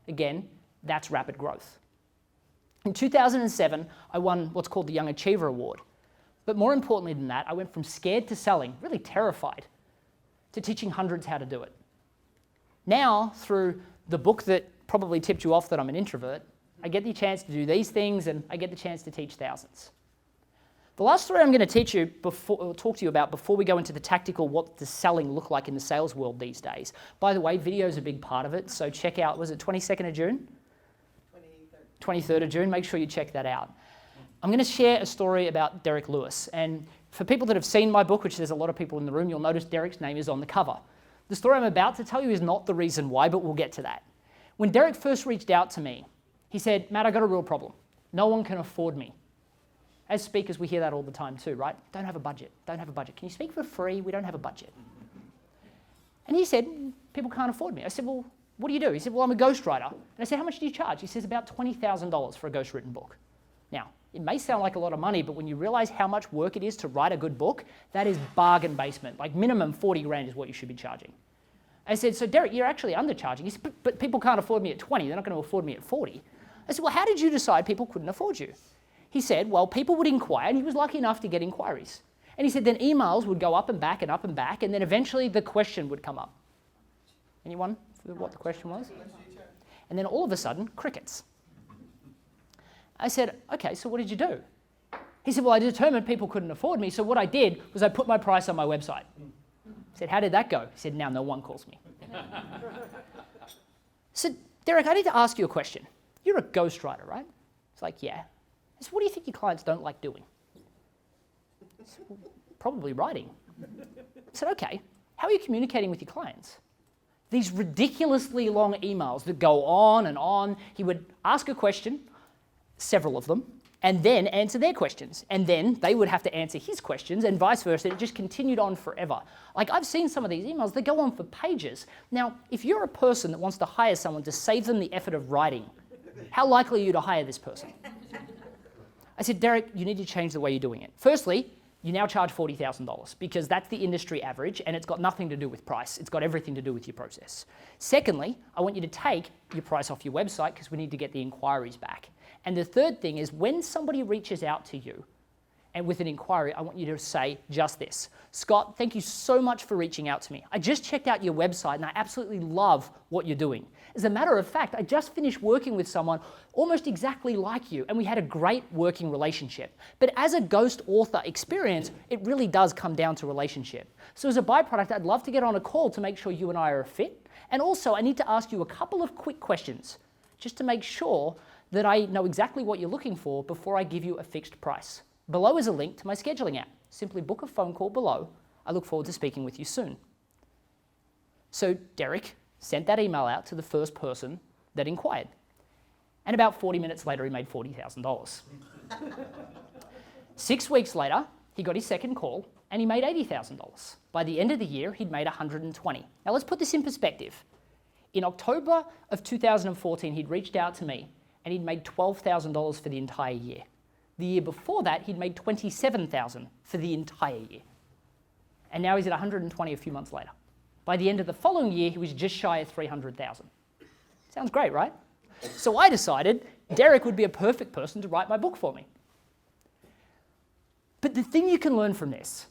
Again, that's rapid growth. In 2007, I won what's called the Young Achiever Award. But more importantly than that, I went from scared to selling, really terrified, to teaching hundreds how to do it. Now, through the book that probably tipped you off that I'm an introvert, I get the chance to do these things and I get the chance to teach thousands. The last story I'm going to talk to you about before we go into the tactical, what does selling look like in the sales world these days. By the way, video is a big part of it, so check out, was it 22nd of June? 23rd of June, make sure you check that out. I'm going to share a story about Derek Lewis, and for people that have seen my book, which there's a lot of people in the room, you'll notice Derek's name is on the cover. The story I'm about to tell you is not the reason why, but we'll get to that. When Derek first reached out to me, he said, Matt, I got a real problem. No one can afford me. As speakers, we hear that all the time too, right? Don't have a budget, don't have a budget. Can you speak for free? We don't have a budget. And he said, people can't afford me. I said, well, what do you do? He said, well, I'm a ghostwriter. And I said, how much do you charge? He says, about $20,000 for a ghostwritten book. Now, it may sound like a lot of money, but when you realize how much work it is to write a good book, that is bargain basement. Like minimum 40 grand is what you should be charging. I said, so Derek, you're actually undercharging. He said, but people can't afford me at 20. They're not going to afford me at 40. I said, well, how did you decide people couldn't afford you? He said, well, people would inquire, and he was lucky enough to get inquiries. And he said, then emails would go up and back and up and back, and then eventually the question would come up. Anyone for what the question was? And then all of a sudden, crickets. I said, okay, so what did you do? He said, well, I determined people couldn't afford me, so what I did was I put my price on my website. I said, how did that go? He said, now no one calls me. I said, Derek, I need to ask you a question. You're a ghostwriter, right? It's like, yeah. I said, what do you think your clients don't like doing? I said, well, probably writing. I said, okay, how are you communicating with your clients? These ridiculously long emails that go on and on. He would ask a question, several of them, and then answer their questions. And then they would have to answer his questions and vice versa. It just continued on forever. Like I've seen some of these emails, they go on for pages. Now, if you're a person that wants to hire someone to save them the effort of writing, how likely are you to hire this person? I said, Derek, you need to change the way you're doing it. Firstly, you now charge $40,000 because that's the industry average and it's got nothing to do with price. It's got everything to do with your process. Secondly, I want you to take your price off your website because we need to get the inquiries back. And the third thing is when somebody reaches out to you and with an inquiry, I want you to say just this. Scott, thank you so much for reaching out to me. I just checked out your website and I absolutely love what you're doing. As a matter of fact, I just finished working with someone almost exactly like you and we had a great working relationship. But as a ghost author experience, it really does come down to relationship. So as a byproduct, I'd love to get on a call to make sure you and I are a fit. And also I need to ask you a couple of quick questions just to make sure that I know exactly what you're looking for before I give you a fixed price. Below is a link to my scheduling app. Simply book a phone call below. I look forward to speaking with you soon. So Derek sent that email out to the first person that inquired. And about 40 minutes later, he made $40,000. 6 weeks later, he got his second call and he made $80,000. By the end of the year, he'd made $120,000. Now let's put this in perspective. In October of 2014, he'd reached out to me and he'd made $12,000 for the entire year. The year before that, he'd made $27,000 for the entire year. And now he's at $120,000 a few months later. By the end of the following year, he was just shy of 300,000. Sounds great, right? So I decided Derek would be a perfect person to write my book for me. But the thing you can learn from this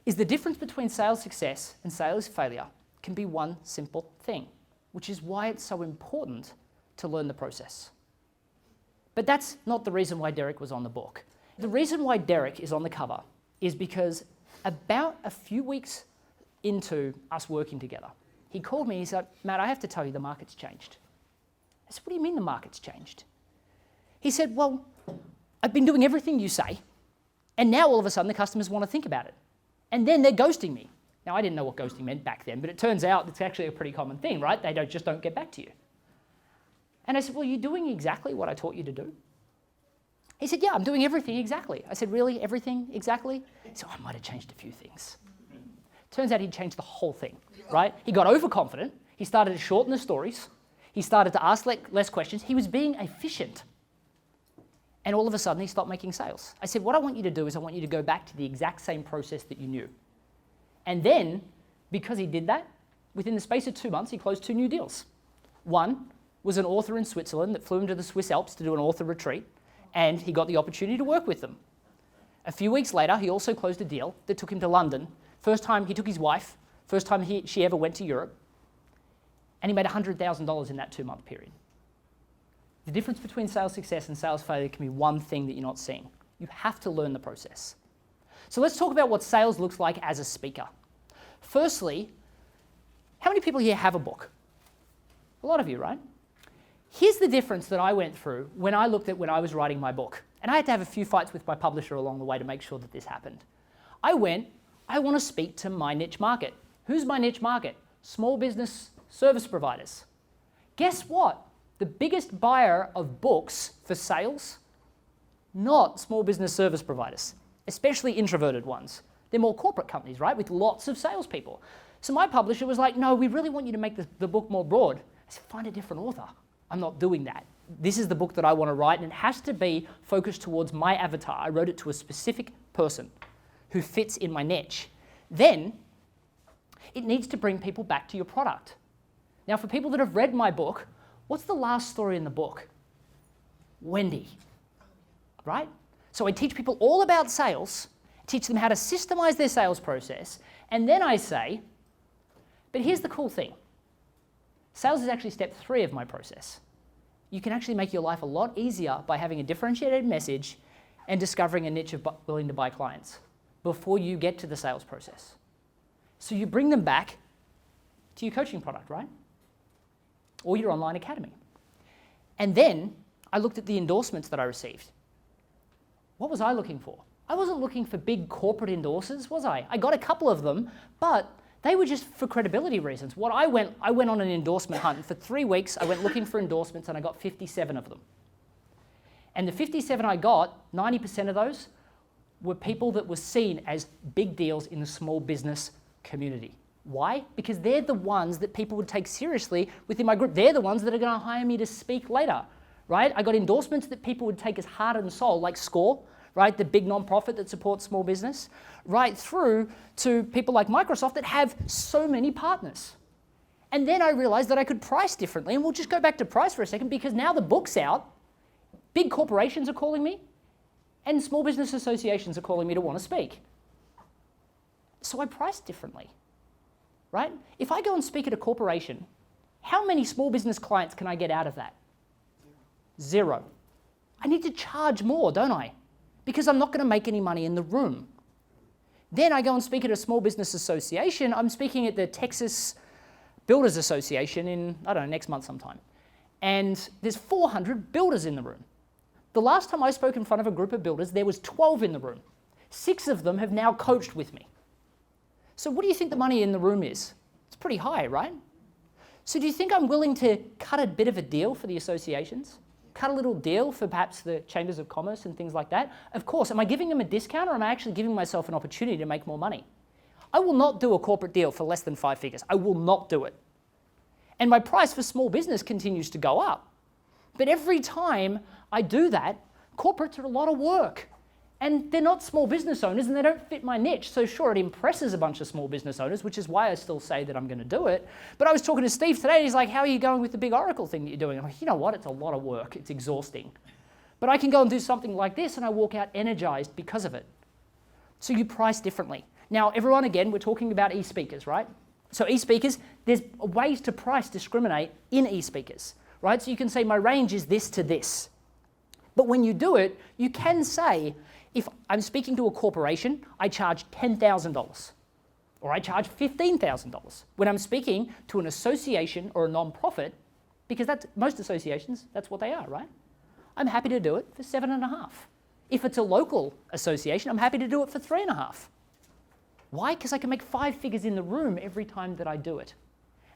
is the difference between sales success and sales failure can be one simple thing, which is why it's so important to learn the process. But that's not the reason why Derek was on the book. The reason why Derek is on the cover is because about a few weeks into us working together, he called me and he said, Matt, I have to tell you the market's changed. I said, what do you mean the market's changed? He said, well, I've been doing everything you say, and now all of a sudden the customers want to think about it. And then they're ghosting me. Now, I didn't know what ghosting meant back then, but it turns out it's actually a pretty common thing, right? They just don't get back to you. And I said, well, you're doing exactly what I taught you to do. He said, yeah, I'm doing everything exactly. I said, really, everything exactly? He said, I might have changed a few things. Turns out he'd changed the whole thing, right? He got overconfident. He started to shorten the stories. He started to ask less questions. He was being efficient. And all of a sudden, he stopped making sales. I said, what I want you to do is I want you to go back to the exact same process that you knew. And then, because he did that, within the space of 2 months, he closed 2 new deals. One was an author in Switzerland that flew him to the Swiss Alps to do an author retreat, and he got the opportunity to work with them. A few weeks later, he also closed a deal that took him to London. First time he took his wife, first time she ever went to Europe, and he made $100,000 in that 2-month period. The difference between sales success and sales failure can be one thing that you're not seeing. You have to learn the process. So let's talk about what sales looks like as a speaker. Firstly, how many people here have a book? A lot of you, right? Here's the difference that I went through when I looked at when I was writing my book. And I had to have a few fights with my publisher along the way to make sure that this happened. I want to speak to my niche market. Who's my niche market? Small business service providers. Guess what? The biggest buyer of books for sales, not small business service providers, especially introverted ones. They're more corporate companies, right, with lots of salespeople. So my publisher was like, no, we really want you to make the book more broad. I said, find a different author. I'm not doing that. This is the book that I want to write, and it has to be focused towards my avatar. I wrote it to a specific person who fits in my niche. Then, it needs to bring people back to your product. Now, for people that have read my book, what's the last story in the book? Wendy, right? So I teach people all about sales, teach them how to systemize their sales process, and then I say, but here's the cool thing. Sales is actually step 3 of my process. You can actually make your life a lot easier by having a differentiated message and discovering a niche of willing to buy clients before you get to the sales process. So you bring them back to your coaching product, right? Or your online academy. And then I looked at the endorsements that I received. What was I looking for? I wasn't looking for big corporate endorsers, was I? I got a couple of them, but they were just for credibility reasons. I went on an endorsement hunt, and for 3 weeks I went looking for endorsements, and I got 57 of them. And the 57 I got, 90% of those were people that were seen as big deals in the small business community. Why? Because they're the ones that people would take seriously within my group. They're the ones that are going to hire me to speak later, right? I got endorsements that people would take as heart and soul, like SCORE, right? The big nonprofit that supports small business, right through to people like Microsoft that have so many partners. And then I realized that I could price differently, and we'll just go back to price for a second, because now the book's out, big corporations are calling me, and small business associations are calling me to want to speak. So I price differently, right? If I go and speak at a corporation, how many small business clients can I get out of that? 0. I need to charge more, don't I? Because I'm not going to make any money in the room. Then I go and speak at a small business association. I'm speaking at the Texas Builders Association in, I don't know, next month sometime. And there's 400 builders in the room. The last time I spoke in front of a group of builders, there was 12 in the room. 6 of them have now coached with me. So what do you think the money in the room is? It's pretty high, right? So do you think I'm willing to cut a bit of a deal for the associations? Cut a little deal for perhaps the chambers of commerce and things like that? Of course. Am I giving them a discount, or am I actually giving myself an opportunity to make more money? I will not do a corporate deal for less than 5 figures. I will not do it. And my price for small business continues to go up. But every time I do that, corporates are a lot of work. And they're not small business owners and they don't fit my niche. So sure, it impresses a bunch of small business owners, which is why I still say that I'm going to do it. But I was talking to Steve today and he's like, how are you going with the big Oracle thing that you're doing? I'm like, you know what? It's a lot of work. It's exhausting. But I can go and do something like this and I walk out energized because of it. So you price differently. Now, everyone, again, we're talking about e-speakers, right? So e-speakers, there's ways to price discriminate in e-speakers, right? So you can say my range is this to this. But when you do it, you can say, if I'm speaking to a corporation, I charge $10,000 or I charge $15,000. When I'm speaking to an association or a non-profit, because that's most associations, that's what they are, right? I'm happy to do it for $7.5. If it's a local association, I'm happy to do it for $3.5. Why? Because I can make 5 figures in the room every time that I do it.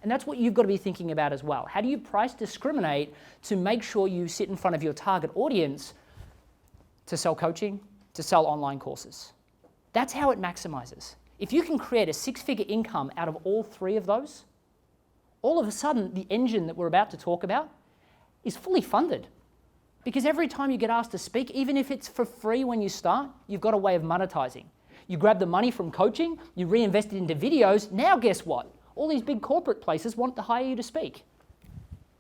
And that's what you've got to be thinking about as well. How do you price discriminate to make sure you sit in front of your target audience to sell coaching, to sell online courses? That's how it maximizes. If you can create a 6-figure income out of all 3 of those, all of a sudden the engine that we're about to talk about is fully funded. Because every time you get asked to speak, even if it's for free when you start, you've got a way of monetizing. You grab the money from coaching, you reinvest it into videos, now guess what? All these big corporate places want to hire you to speak.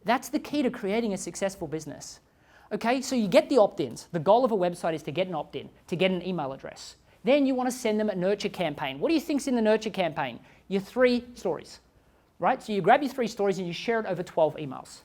That's the key to creating a successful business. Okay, so you get the opt-ins. The goal of a website is to get an opt-in, to get an email address. Then you want to send them a nurture campaign. What do you think's in the nurture campaign? Your 3 stories, right? So you grab your 3 stories and you share it over 12 emails.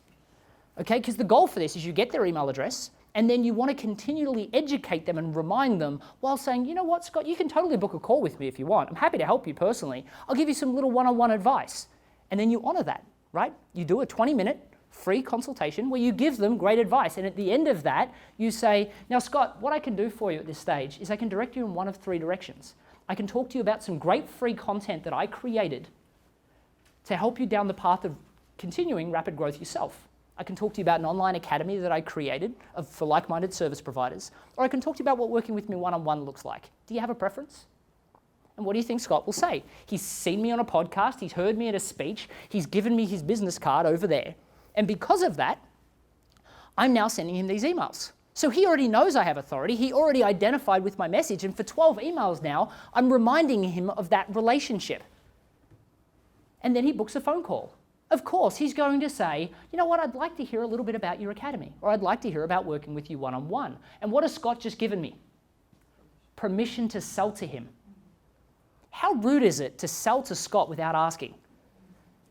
Okay, because the goal for this is you get their email address and then you want to continually educate them and remind them while saying, you know what, Scott, you can totally book a call with me if you want. I'm happy to help you personally. I'll give you some little one-on-one advice. And then you honor that, right? You do a 20-minute free consultation where you give them great advice. And at the end of that, you say, now, Scott, what I can do for you at this stage is I can direct you in one of 3 directions. I can talk to you about some great free content that I created to help you down the path of continuing rapid growth yourself. I can talk to you about an online academy that I created for like-minded service providers, or I can talk to you about what working with me one-on-one looks like. Do you have a preference? And what do you think Scott will say? He's seen me on a podcast, he's heard me at a speech, he's given me his business card over there. And because of that, I'm now sending him these emails. So he already knows I have authority, he already identified with my message, and for 12 emails now, I'm reminding him of that relationship. And then he books a phone call. Of course, he's going to say, you know what, I'd like to hear a little bit about your academy, or I'd like to hear about working with you one-on-one. And what has Scott just given me? Permission to sell to him. How rude is it to sell to Scott without asking?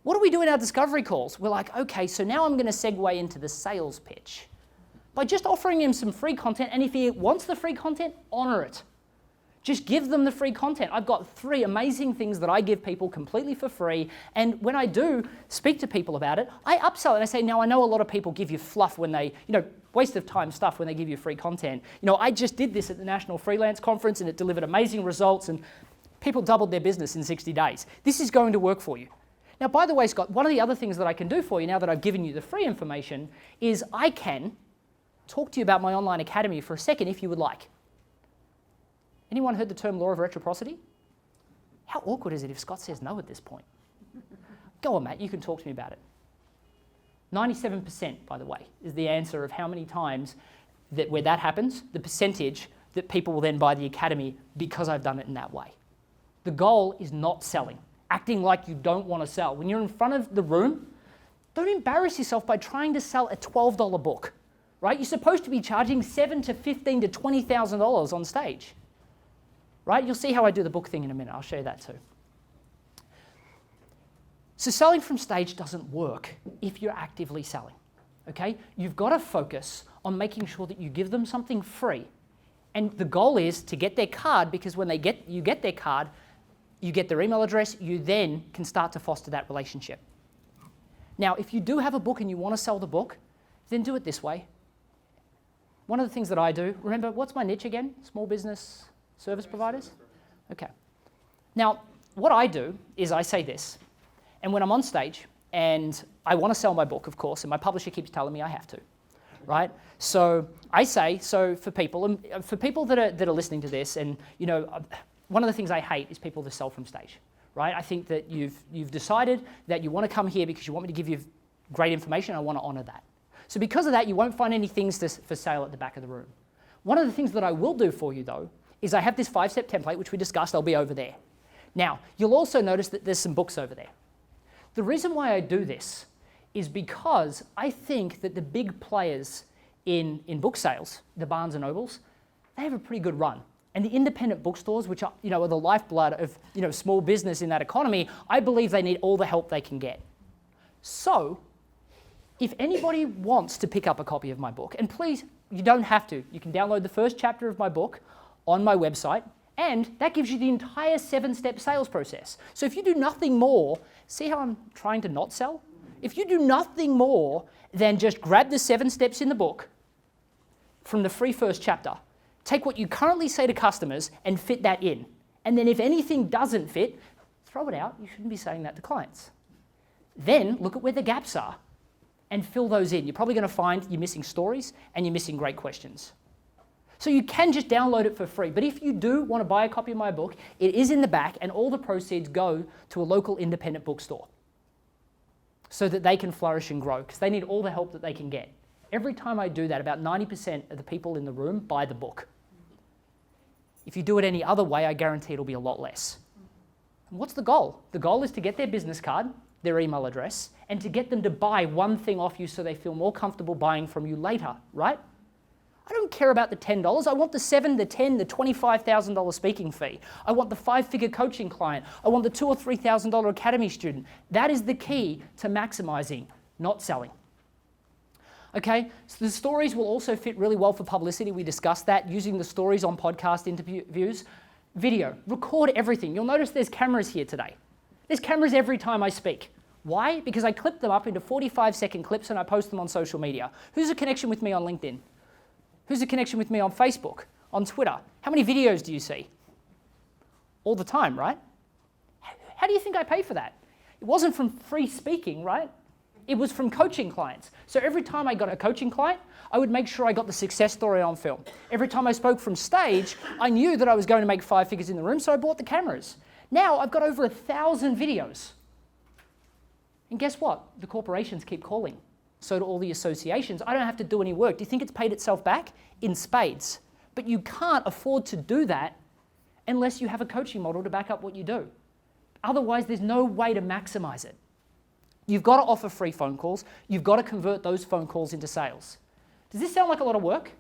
What do we do in our discovery calls? We're like, okay, so now I'm going to segue into the sales pitch. By just offering him some free content, and if he wants the free content, honor it. Just give them the free content. I've got 3 amazing things that I give people completely for free, and when I do speak to people about it, I upsell it and I say, now I know a lot of people give you fluff when they, waste of time stuff when they give you free content. I just did this at the National Freelance Conference and it delivered amazing results and people doubled their business in 60 days. This is going to work for you. Now, by the way, Scott, one of the other things that I can do for you now that I've given you the free information is I can talk to you about my online academy for a second if you would like. Anyone heard the term law of reciprocity? How awkward is it if Scott says no at this point? Go on, Matt, you can talk to me about it. 97%, by the way, is the answer of how many times that where that happens, the percentage that people will then buy the academy because I've done it in that way. The goal is not selling, acting like you don't want to sell. When you're in front of the room, don't embarrass yourself by trying to sell a $12 book, right? You're supposed to be charging $7,000 to $15,000 to $20,000 on stage. Right? You'll see how I do the book thing in a minute. I'll show you that too. So selling from stage doesn't work if you're actively selling, okay? You've got to focus on making sure that you give them something free. And the goal is to get their card, because when you get their card, you get their email address, you then can start to foster that relationship. Now, if you do have a book and you want to sell the book, then do it this way. One of the things that I do, remember, what's my niche again? Small business service providers? Okay. Now, what I do is I say this, and when I'm on stage, and I want to sell my book, of course, and my publisher keeps telling me I have to, right? So I say, so for people that are listening to this, and one of the things I hate is people that sell from stage, right? I think that you've decided that you want to come here because you want me to give you great information, and I want to honor that. So because of that, you won't find any things for sale at the back of the room. One of the things that I will do for you, though, is I have this 5-step template, which we discussed. I'll be over there. Now, you'll also notice that there's some books over there. The reason why I do this is because I think that the big players in book sales, the Barnes and Nobles, they have a pretty good run. And the independent bookstores, which are, are the lifeblood of small business in that economy, I believe they need all the help they can get. So, if anybody wants to pick up a copy of my book, and please, you don't have to. You can download the first chapter of my book on my website, and that gives you the entire 7-step sales process. So if you do nothing more, see how I'm trying to not sell? If you do nothing more than just grab the 7 steps in the book from the free first chapter, take what you currently say to customers and fit that in. And then if anything doesn't fit, throw it out. You shouldn't be saying that to clients. Then look at where the gaps are and fill those in. You're probably going to find you're missing stories and you're missing great questions. So you can just download it for free. But if you do want to buy a copy of my book, it is in the back and all the proceeds go to a local independent bookstore so that they can flourish and grow because they need all the help that they can get. Every time I do that, about 90% of the people in the room buy the book. If you do it any other way, I guarantee it'll be a lot less. And what's the goal? The goal is to get their business card, their email address, and to get them to buy one thing off you so they feel more comfortable buying from you later, right? I don't care about the $10. I want the $7, the $10, the $25,000 speaking fee. I want the 5-figure coaching client. I want the $2,000 or $3,000 academy student. That is the key to maximizing, not selling. Okay, so the stories will also fit really well for publicity. We discussed that, using the stories on podcast interviews. Video, record everything. You'll notice there's cameras here today. There's cameras every time I speak. Why? Because I clip them up into 45-second clips and I post them on social media. Who's a connection with me on LinkedIn? Who's a connection with me on Facebook, on Twitter? How many videos do you see? All the time, right? How do you think I pay for that? It wasn't from free speaking, right? It was from coaching clients. So every time I got a coaching client, I would make sure I got the success story on film. Every time I spoke from stage, I knew that I was going to make 5 figures in the room, so I bought the cameras. Now I've got over 1,000 videos. And guess what? The corporations keep calling. So do all the associations. I don't have to do any work. Do you think it's paid itself back? In spades. But you can't afford to do that unless you have a coaching model to back up what you do. Otherwise, there's no way to maximize it. You've got to offer free phone calls. You've got to convert those phone calls into sales. Does this sound like a lot of work?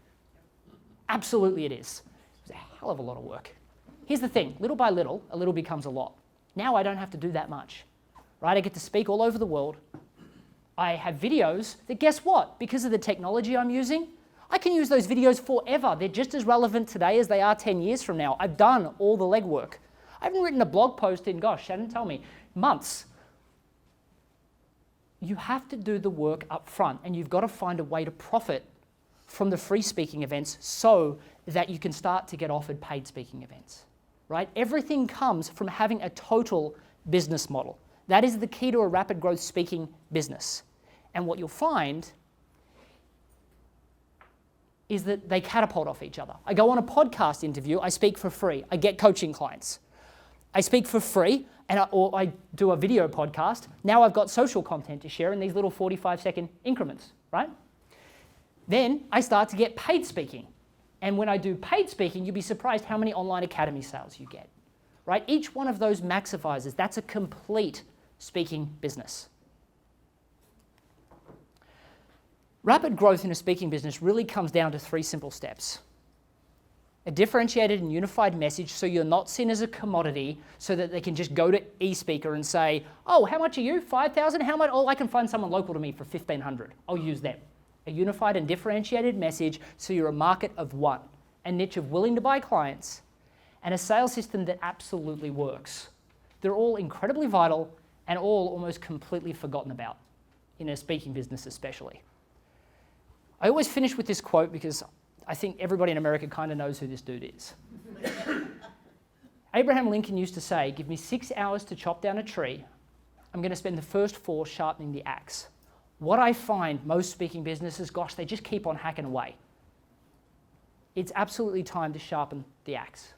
Absolutely it is. It's a hell of a lot of work. Here's the thing, little by little, a little becomes a lot. Now I don't have to do that much, right? I get to speak all over the world. I have videos that, guess what? Because of the technology I'm using, I can use those videos forever. They're just as relevant today as they are 10 years from now. I've done all the legwork. I haven't written a blog post in, gosh, Shannon, tell me, months. You have to do the work up front, and you've got to find a way to profit from the free speaking events so that you can start to get offered paid speaking events, right? Everything comes from having a total business model. That is the key to a rapid growth speaking business. And what you'll find is that they catapult off each other. I go on a podcast interview, I speak for free, I get coaching clients. I speak for free, or I do a video podcast. Now I've got social content to share in these little 45-second increments, right? Then I start to get paid speaking. And when I do paid speaking, you'll be surprised how many online academy sales you get, right? Each one of those maximizers, that's a complete speaking business. Rapid growth in a speaking business really comes down to 3 simple steps. A differentiated and unified message so you're not seen as a commodity so that they can just go to eSpeaker and say, oh, how much are you? 5,000? How much? Oh, I can find someone local to me for 1,500. I'll use them. A unified and differentiated message so you're a market of one, a niche of willing to buy clients, and a sales system that absolutely works. They're all incredibly vital and all almost completely forgotten about, in a speaking business especially. I always finish with this quote because I think everybody in America kind of knows who this dude is. Abraham Lincoln used to say, give me 6 hours to chop down a tree, I'm going to spend the first 4 sharpening the axe. What I find most speaking businesses, gosh, they just keep on hacking away. It's absolutely time to sharpen the axe.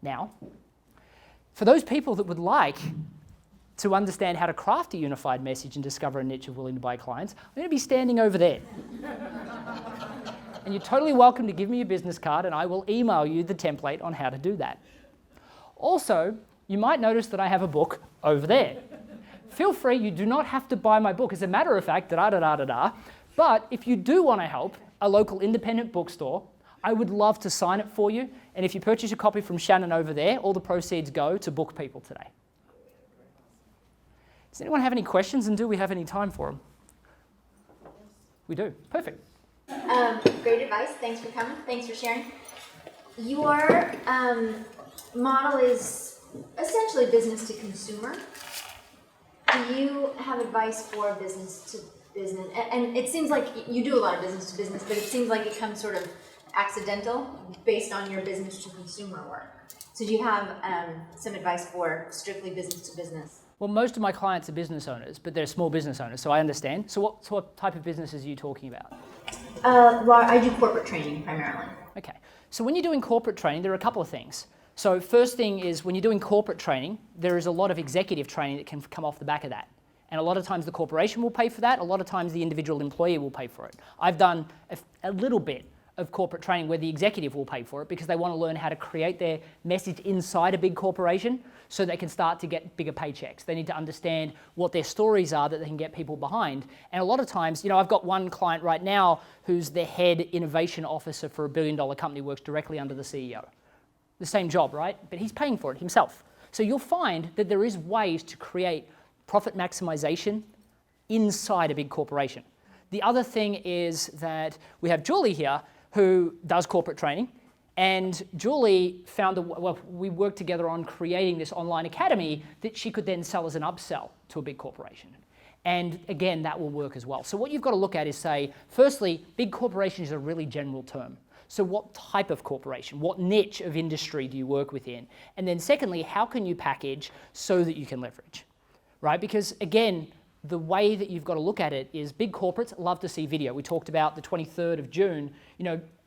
Now, for those people that would like to understand how to craft a unified message and discover a niche of willing to buy clients, I'm going to be standing over there. And you're totally welcome to give me your business card and I will email you the template on how to do that. Also, you might notice that I have a book over there. Feel free, you do not have to buy my book. As a matter of fact, but if you do want to help a local independent bookstore, I would love to sign it for you. And if you purchase a copy from Shannon over there, all the proceeds go to book people today. Does anyone have any questions, and do we have any time for them? We do. Perfect. Great advice. Thanks for coming. Thanks for sharing. Your model is essentially business to consumer. Do you have advice for business to business? And it seems like you do a lot of business to business, but it seems like it comes sort of accidental based on your business to consumer work. So do you have some advice for strictly business to business? Well, most of my clients are business owners, but they're small business owners, so I understand. So what type of businesses are you talking about? Well, I do corporate training primarily. Okay. So when you're doing corporate training, there are a couple of things. So first thing is when you're doing corporate training, there is a lot of executive training that can come off the back of that. And a lot of times the corporation will pay for that. A lot of times the individual employee will pay for it. I've done a little bit of corporate training where the executive will pay for it because they want to learn how to create their message inside a big corporation so they can start to get bigger paychecks. They need to understand what their stories are that they can get people behind. And a lot of times, I've got one client right now who's the head innovation officer for a $1 billion company, works directly under the CEO. The same job, right? But he's paying for it himself. So you'll find that there is ways to create profit maximization inside a big corporation. The other thing is that we have Julie here who does corporate training, and Julie found we worked together on creating this online academy that she could then sell as an upsell to a big corporation. And again, that will work as well. So what you've got to look at is say, firstly, big corporation is a really general term. So what type of corporation, what niche of industry do you work within? And then secondly, how can you package so that you can leverage, right? Because again, the way that you've got to look at it is big corporates love to see video. We talked about the 23rd of June.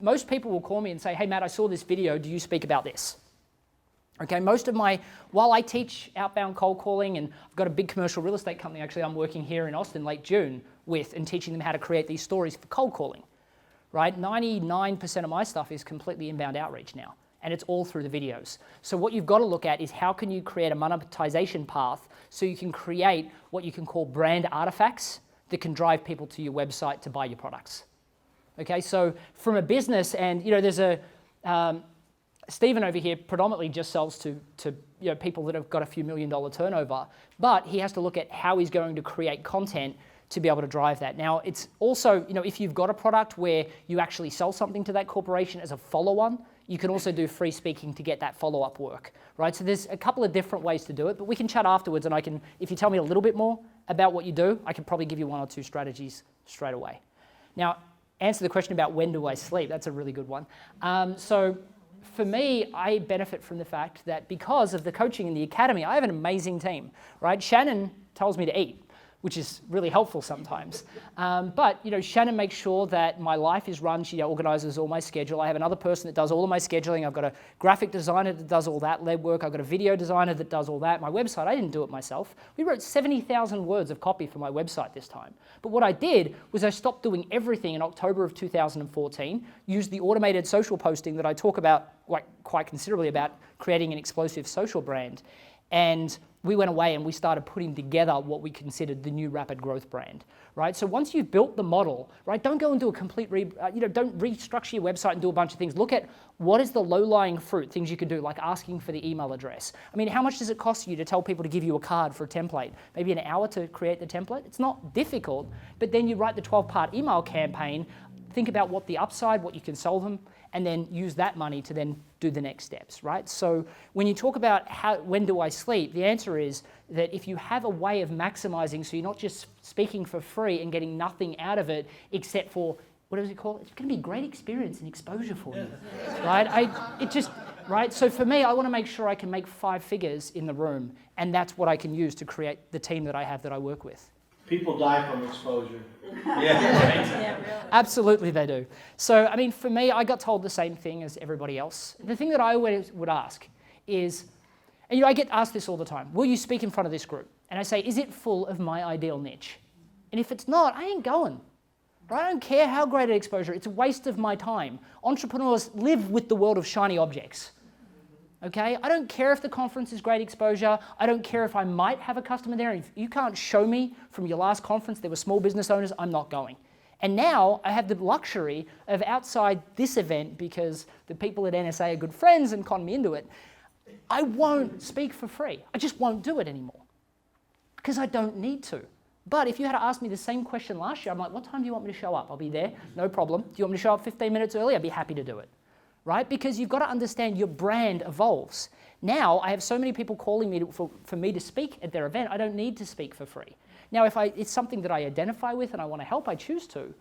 Most people will call me and say, hey, Matt, I saw this video. Do you speak about this? Okay, while I teach outbound cold calling, and I've got a big commercial real estate company, actually, I'm working here in Austin late June with and teaching them how to create these stories for cold calling, right? 99% of my stuff is completely inbound outreach now, and it's all through the videos. So what you've got to look at is how can you create a monetization path so you can create what you can call brand artifacts that can drive people to your website to buy your products. Okay, so from a business, and there's a Stephen over here predominantly just sells to people that have got a few $1 million turnover, but he has to look at how he's going to create content to be able to drive that. Now, it's also, if you've got a product where you actually sell something to that corporation as a follow-on, you can also do free speaking to get that follow-up work, right? So there's a couple of different ways to do it, but we can chat afterwards, and if you tell me a little bit more about what you do, I can probably give you 1 or 2 strategies straight away. Now, answer the question about when do I sleep, that's a really good one. So for me, I benefit from the fact that because of the coaching in the academy, I have an amazing team, right? Shannon tells me to eat, which is really helpful sometimes. But Shannon makes sure that my life is run. She organizes all my schedule. I have another person that does all of my scheduling. I've got a graphic designer that does all that lead work. I've got a video designer that does all that. My website, I didn't do it myself. We wrote 70,000 words of copy for my website this time. But what I did was I stopped doing everything in October of 2014, used the automated social posting that I talk about quite considerably about creating an explosive social brand. And we went away and we started putting together what we considered the new rapid growth brand, right? So once you've built the model, right, don't go and do a complete, don't restructure your website and do a bunch of things. Look at what is the low-lying fruit, things you can do, like asking for the email address. I mean, how much does it cost you to tell people to give you a card for a template? Maybe an hour to create the template? It's not difficult, but then you write the 12-part email campaign, think about what the upside, what you can sell them, and then use that money to then do the next steps, right? So when you talk about when do I sleep, the answer is that if you have a way of maximizing, so you're not just speaking for free and getting nothing out of it except for, what does it call? It's going to be a great experience and exposure for you, right? Right? So for me, I want to make sure I can make 5 figures in the room, and that's what I can use to create the team that I have that I work with. People die from exposure. Yeah. Absolutely they do. So, I mean, for me, I got told the same thing as everybody else. The thing that I always would ask is, and I get asked this all the time, will you speak in front of this group? And I say, is it full of my ideal niche? And if it's not, I ain't going, Right? I don't care how great an exposure, it's a waste of my time. Entrepreneurs live with the world of shiny objects. Okay? I don't care if the conference is great exposure. I don't care if I might have a customer there. If you can't show me from your last conference there were small business owners, I'm not going. And now I have the luxury of outside this event, because the people at NSA are good friends and con me into it, I won't speak for free. I just won't do it anymore because I don't need to. But if you had asked me the same question last year, I'm like, what time do you want me to show up? I'll be there, no problem. Do you want me to show up 15 minutes early? I'd be happy to do it, right? Because you've got to understand your brand evolves. Now I have so many people calling me for me to speak at their event, I don't need to speak for free. Now if it's something that I identify with and I want to help, I choose to.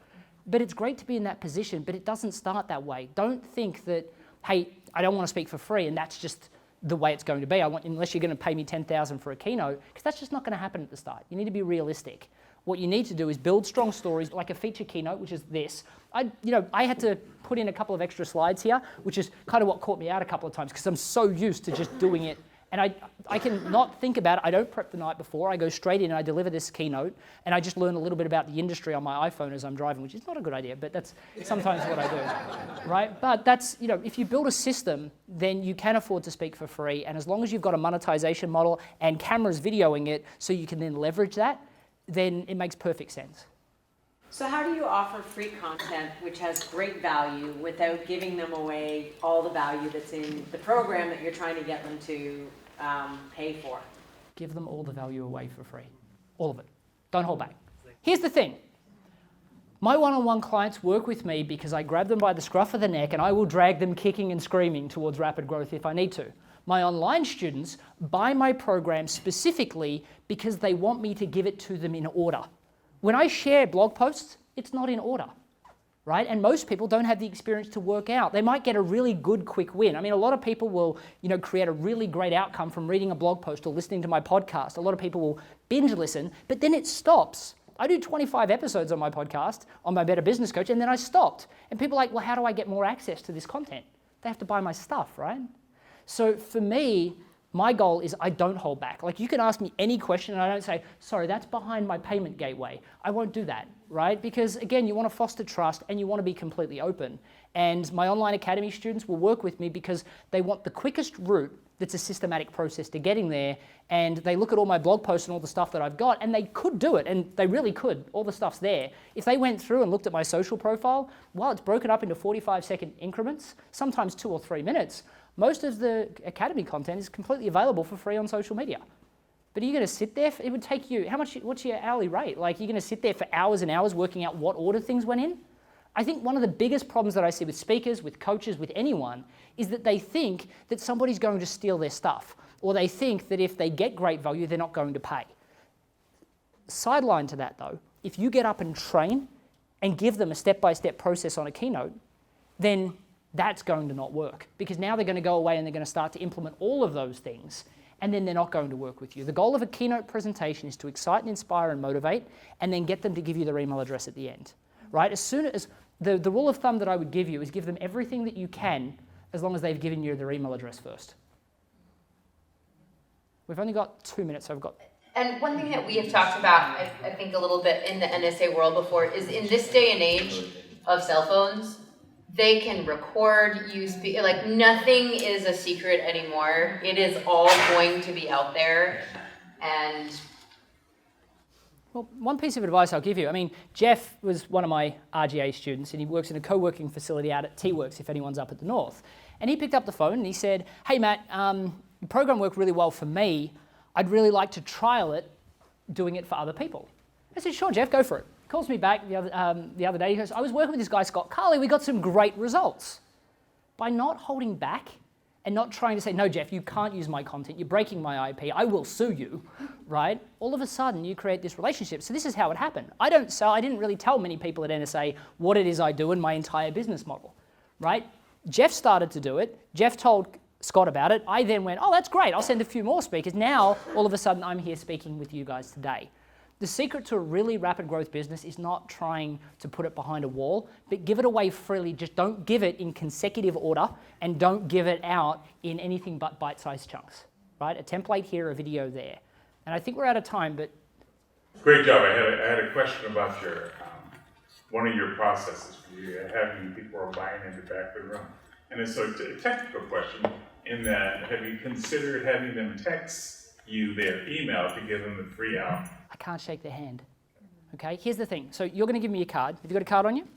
But it's great to be in that position, but it doesn't start that way. Don't think that, hey, I don't want to speak for free and that's just the way it's going to be. Unless you're going to pay me $10,000 for a keynote, because that's just not going to happen at the start. You need to be realistic. What you need to do is build strong stories, like a feature keynote, which is this. I had to put in a couple of extra slides here, which is kind of what caught me out a couple of times, because I'm so used to just doing it. And I can not think about it. I don't prep the night before. I go straight in and I deliver this keynote, and I just learn a little bit about the industry on my iPhone as I'm driving, which is not a good idea, but that's sometimes what I do, right? But that's, if you build a system, then you can afford to speak for free, and as long as you've got a monetization model and cameras videoing it so you can then leverage that, then it makes perfect sense. So how do you offer free content which has great value without giving them away all the value that's in the program that you're trying to get them to pay for? Give them all the value away for free. All of it. Don't hold back. Here's the thing. My one-on-one clients work with me because I grab them by the scruff of the neck and I will drag them kicking and screaming towards rapid growth if I need to. My online students buy my program specifically because they want me to give it to them in order. When I share blog posts, it's not in order, right? And most people don't have the experience to work out. They might get a really good quick win. I mean, a lot of people will, create a really great outcome from reading a blog post or listening to my podcast. A lot of people will binge listen, but then it stops. I do 25 episodes on my podcast, on my Better Business Coach, and then I stopped. And people are like, well, how do I get more access to this content? They have to buy my stuff, right? So for me, my goal is I don't hold back. Like, you can ask me any question and I don't say, sorry, that's behind my payment gateway. I won't do that, right? Because again, you want to foster trust and you want to be completely open. And my online academy students will work with me because they want the quickest route that's a systematic process to getting there. And they look at all my blog posts and all the stuff that I've got, and they could do it, and they really could. All the stuff's there. If they went through and looked at my social profile, well, it's broken up into 45-second increments, sometimes 2 or 3 minutes. Most of the academy content is completely available for free on social media. But are you going to sit there? It would take you, what's your hourly rate? Like, you're going to sit there for hours and hours working out what order things went in? I think one of the biggest problems that I see with speakers, with coaches, with anyone, is that they think that somebody's going to steal their stuff. Or they think that if they get great value, they're not going to pay. Sideline to that though, if you get up and train and give them a step-by-step process on a keynote, then that's going to not work, because now they're going to go away and they're going to start to implement all of those things, and then they're not going to work with you. The goal of a keynote presentation is to excite and inspire and motivate, and then get them to give you their email address at the end, right? As soon as the rule of thumb that I would give you is give them everything that you can, as long as they've given you their email address first. We've only got 2 minutes, so I've got... And one thing that we have talked about, I think a little bit in the NSA world before, is in this day and age of cell phones, they can record you speak, like nothing is a secret anymore. It is all going to be out there. And well, one piece of advice I'll give you, I mean, Jeff was one of my RGA students, and he works in a co-working facility out at T-Works, if anyone's up at the north. And he picked up the phone and he said, hey Matt, the program worked really well for me. I'd really like to trial it, doing it for other people. I said, sure, Jeff, go for it. He calls me back the other day. He goes, I was working with this guy, Scott Carley. We got some great results. By not holding back and not trying to say, no, Jeff, you can't use my content. You're breaking my IP. I will sue you, right? All of a sudden, you create this relationship. So this is how it happened. I didn't really tell many people at NSA what it is I do in my entire business model, right? Jeff started to do it. Jeff told Scott about it. I then went, oh, that's great. I'll send a few more speakers. Now, all of a sudden, I'm here speaking with you guys today. The secret to a really rapid growth business is not trying to put it behind a wall, but give it away freely. Just don't give it in consecutive order, and don't give it out in anything but bite-sized chunks, right? A template here, a video there. And I think we're out of time, but... Great job. I had a question about your one of your processes for you, having people are buying in the back of the room. And it's a technical question in that, have you considered having them text you their email to give them the free out? I can't shake their hand. Okay, here's the thing. So you're going to give me a card. Have you got a card on you?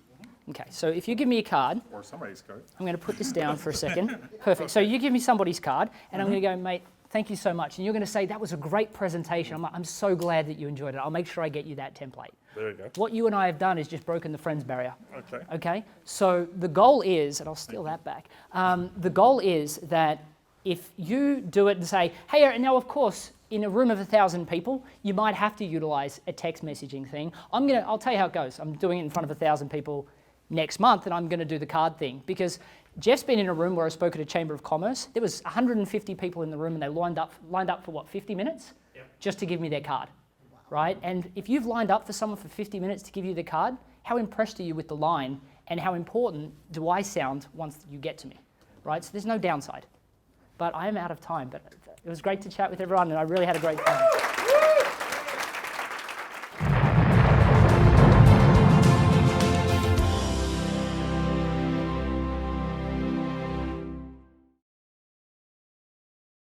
Okay, so if you give me a card, Or somebody's card. I'm going to put this down for a second. Perfect. So you give me somebody's card, and I'm going to go, mate, thank you so much. And you're going to say, that was a great presentation. I'm like, I'm so glad that you enjoyed it. I'll make sure I get you that template. There you go. What you and I have done is just broken the friends barrier. Okay. Okay? So the goal is, and I'll steal that back, the goal is that if you do it and say, hey, and now of course, in a room of 1,000 people, you might have to utilize a text messaging thing. I'll tell you how it goes. I'm doing it in front of 1,000 people next month, and I'm going to do the card thing because Jeff's been in a room where I spoke at a Chamber of Commerce. There was 150 people in the room, and they lined up for what, 50 minutes? Yep. Just to give me their card, right? And if you've lined up for someone for 50 minutes to give you the card, how impressed are you with the line, and how important do I sound once you get to me, right? So there's no downside. But I am out of time, but it was great to chat with everyone, and I really had a great time.